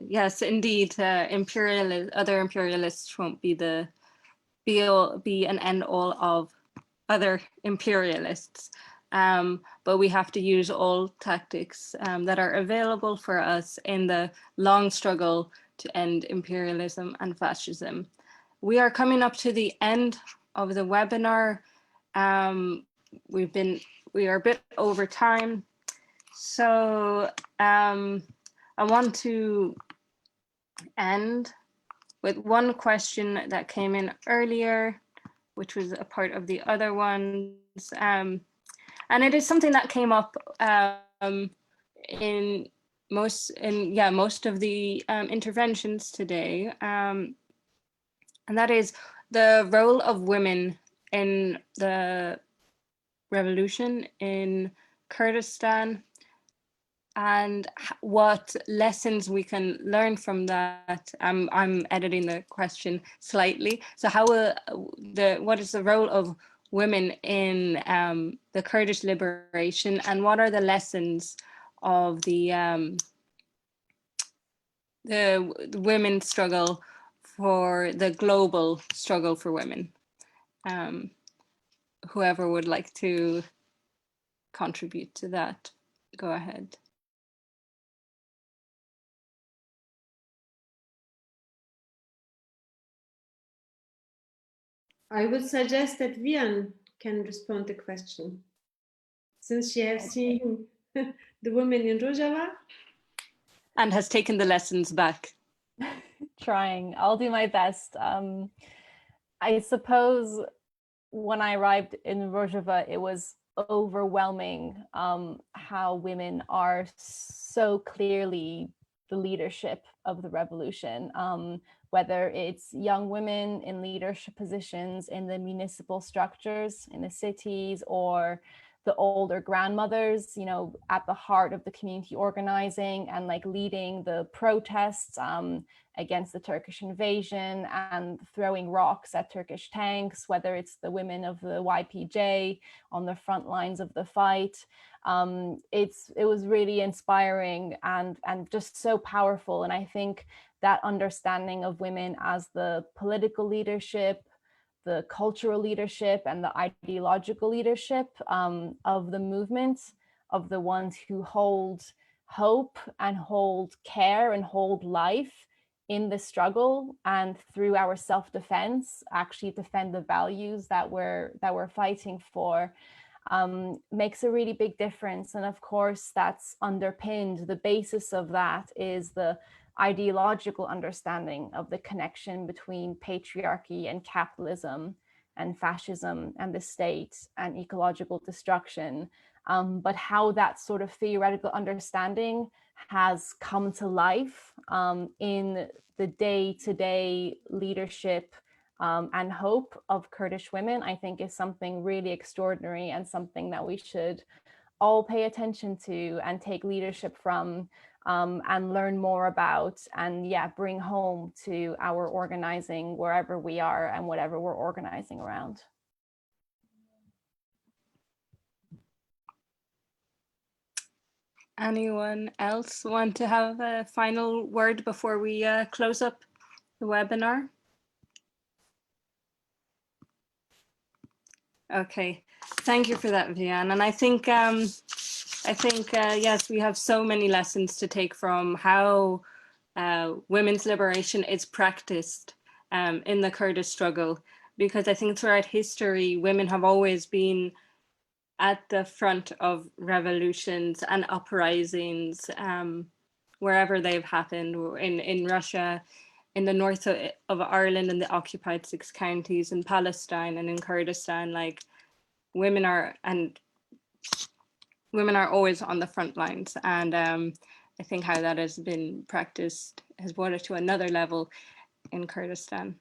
Yes, indeed, other imperialists won't be the be an end all of other imperialists. But we have to use all tactics that are available for us in the long struggle to end imperialism and fascism. We are coming up to the end of the webinar. We are a bit over time. So I want to end with one question that came in earlier, which was a part of the other ones. And it is something that came up in most of the interventions today. And that is the role of women in the revolution in Kurdistan, and what lessons we can learn from that. I'm editing the question slightly. So what is the role of women in the Kurdish liberation, and what are the lessons of the women's struggle for the global struggle for women? Whoever would like to contribute to that, go ahead. I would suggest that Vian can respond to the question, since she has seen the women in Rojava. And has taken the lessons back. Trying, I'll do my best. I suppose when I arrived in Rojava, it was overwhelming how women are so clearly the leadership of the revolution. Whether it's young women in leadership positions in the municipal structures in the cities, or the older grandmothers, you know, at the heart of the community organizing and like leading the protests against the Turkish invasion and throwing rocks at Turkish tanks, whether it's the women of the YPJ on the front lines of the fight. It was really inspiring and just so powerful. And I think that understanding of women as the political leadership, the cultural leadership and the ideological leadership of the movement, of the ones who hold hope and hold care and hold life in the struggle, and through our self-defense actually defend the values that we're fighting for, makes a really big difference. And of course that's underpinned, the basis of that is the ideological understanding of the connection between patriarchy and capitalism and fascism and the state and ecological destruction. But how that sort of theoretical understanding has come to life in the day-to-day leadership and hope of Kurdish women, I think is something really extraordinary and something that we should all pay attention to and take leadership from, and learn more about, and yeah, bring home to our organizing wherever we are and whatever we're organizing around. Anyone else want to have a final word before we close up the webinar? Okay, thank you for that, Vian. And I think yes, we have so many lessons to take from how women's liberation is practiced in the Kurdish struggle, because I think throughout history, women have always been at the front of revolutions and uprisings wherever they've happened, in Russia, in the north of Ireland, in the occupied 6 counties, in Palestine and in Kurdistan. Like women are always on the front lines. And I think how that has been practiced has brought it to another level in Kurdistan.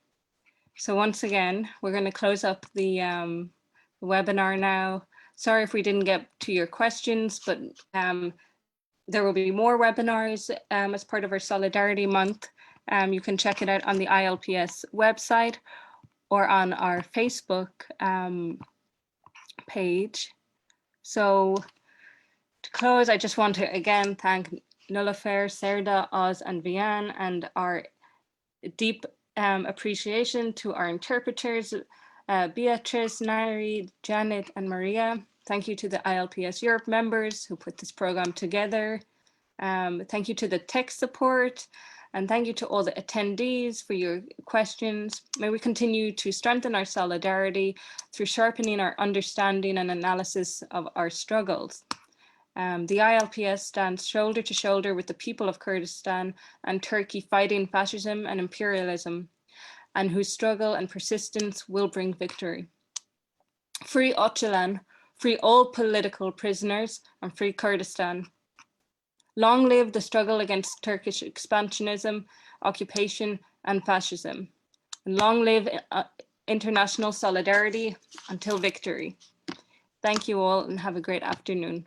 So once again, we're going to close up the webinar now. Sorry if we didn't get to your questions, but there will be more webinars as part of our Solidarity Month. You can check it out on the ILPS website or on our Facebook page. So to close, I just want to again thank Nullifer, Serda, Oz, and Vian, and our deep appreciation to our interpreters, Beatrice, Nari, Janet, and Maria. Thank you to the ILPS Europe members who put this program together. Thank you to the tech support, and thank you to all the attendees for your questions. May we continue to strengthen our solidarity through sharpening our understanding and analysis of our struggles. The ILPS stands shoulder to shoulder with the people of Kurdistan and Turkey fighting fascism and imperialism, and whose struggle and persistence will bring victory. Free Öcalan, free all political prisoners, and free Kurdistan. Long live the struggle against Turkish expansionism, occupation, and fascism. And long live international solidarity until victory. Thank you all and have a great afternoon.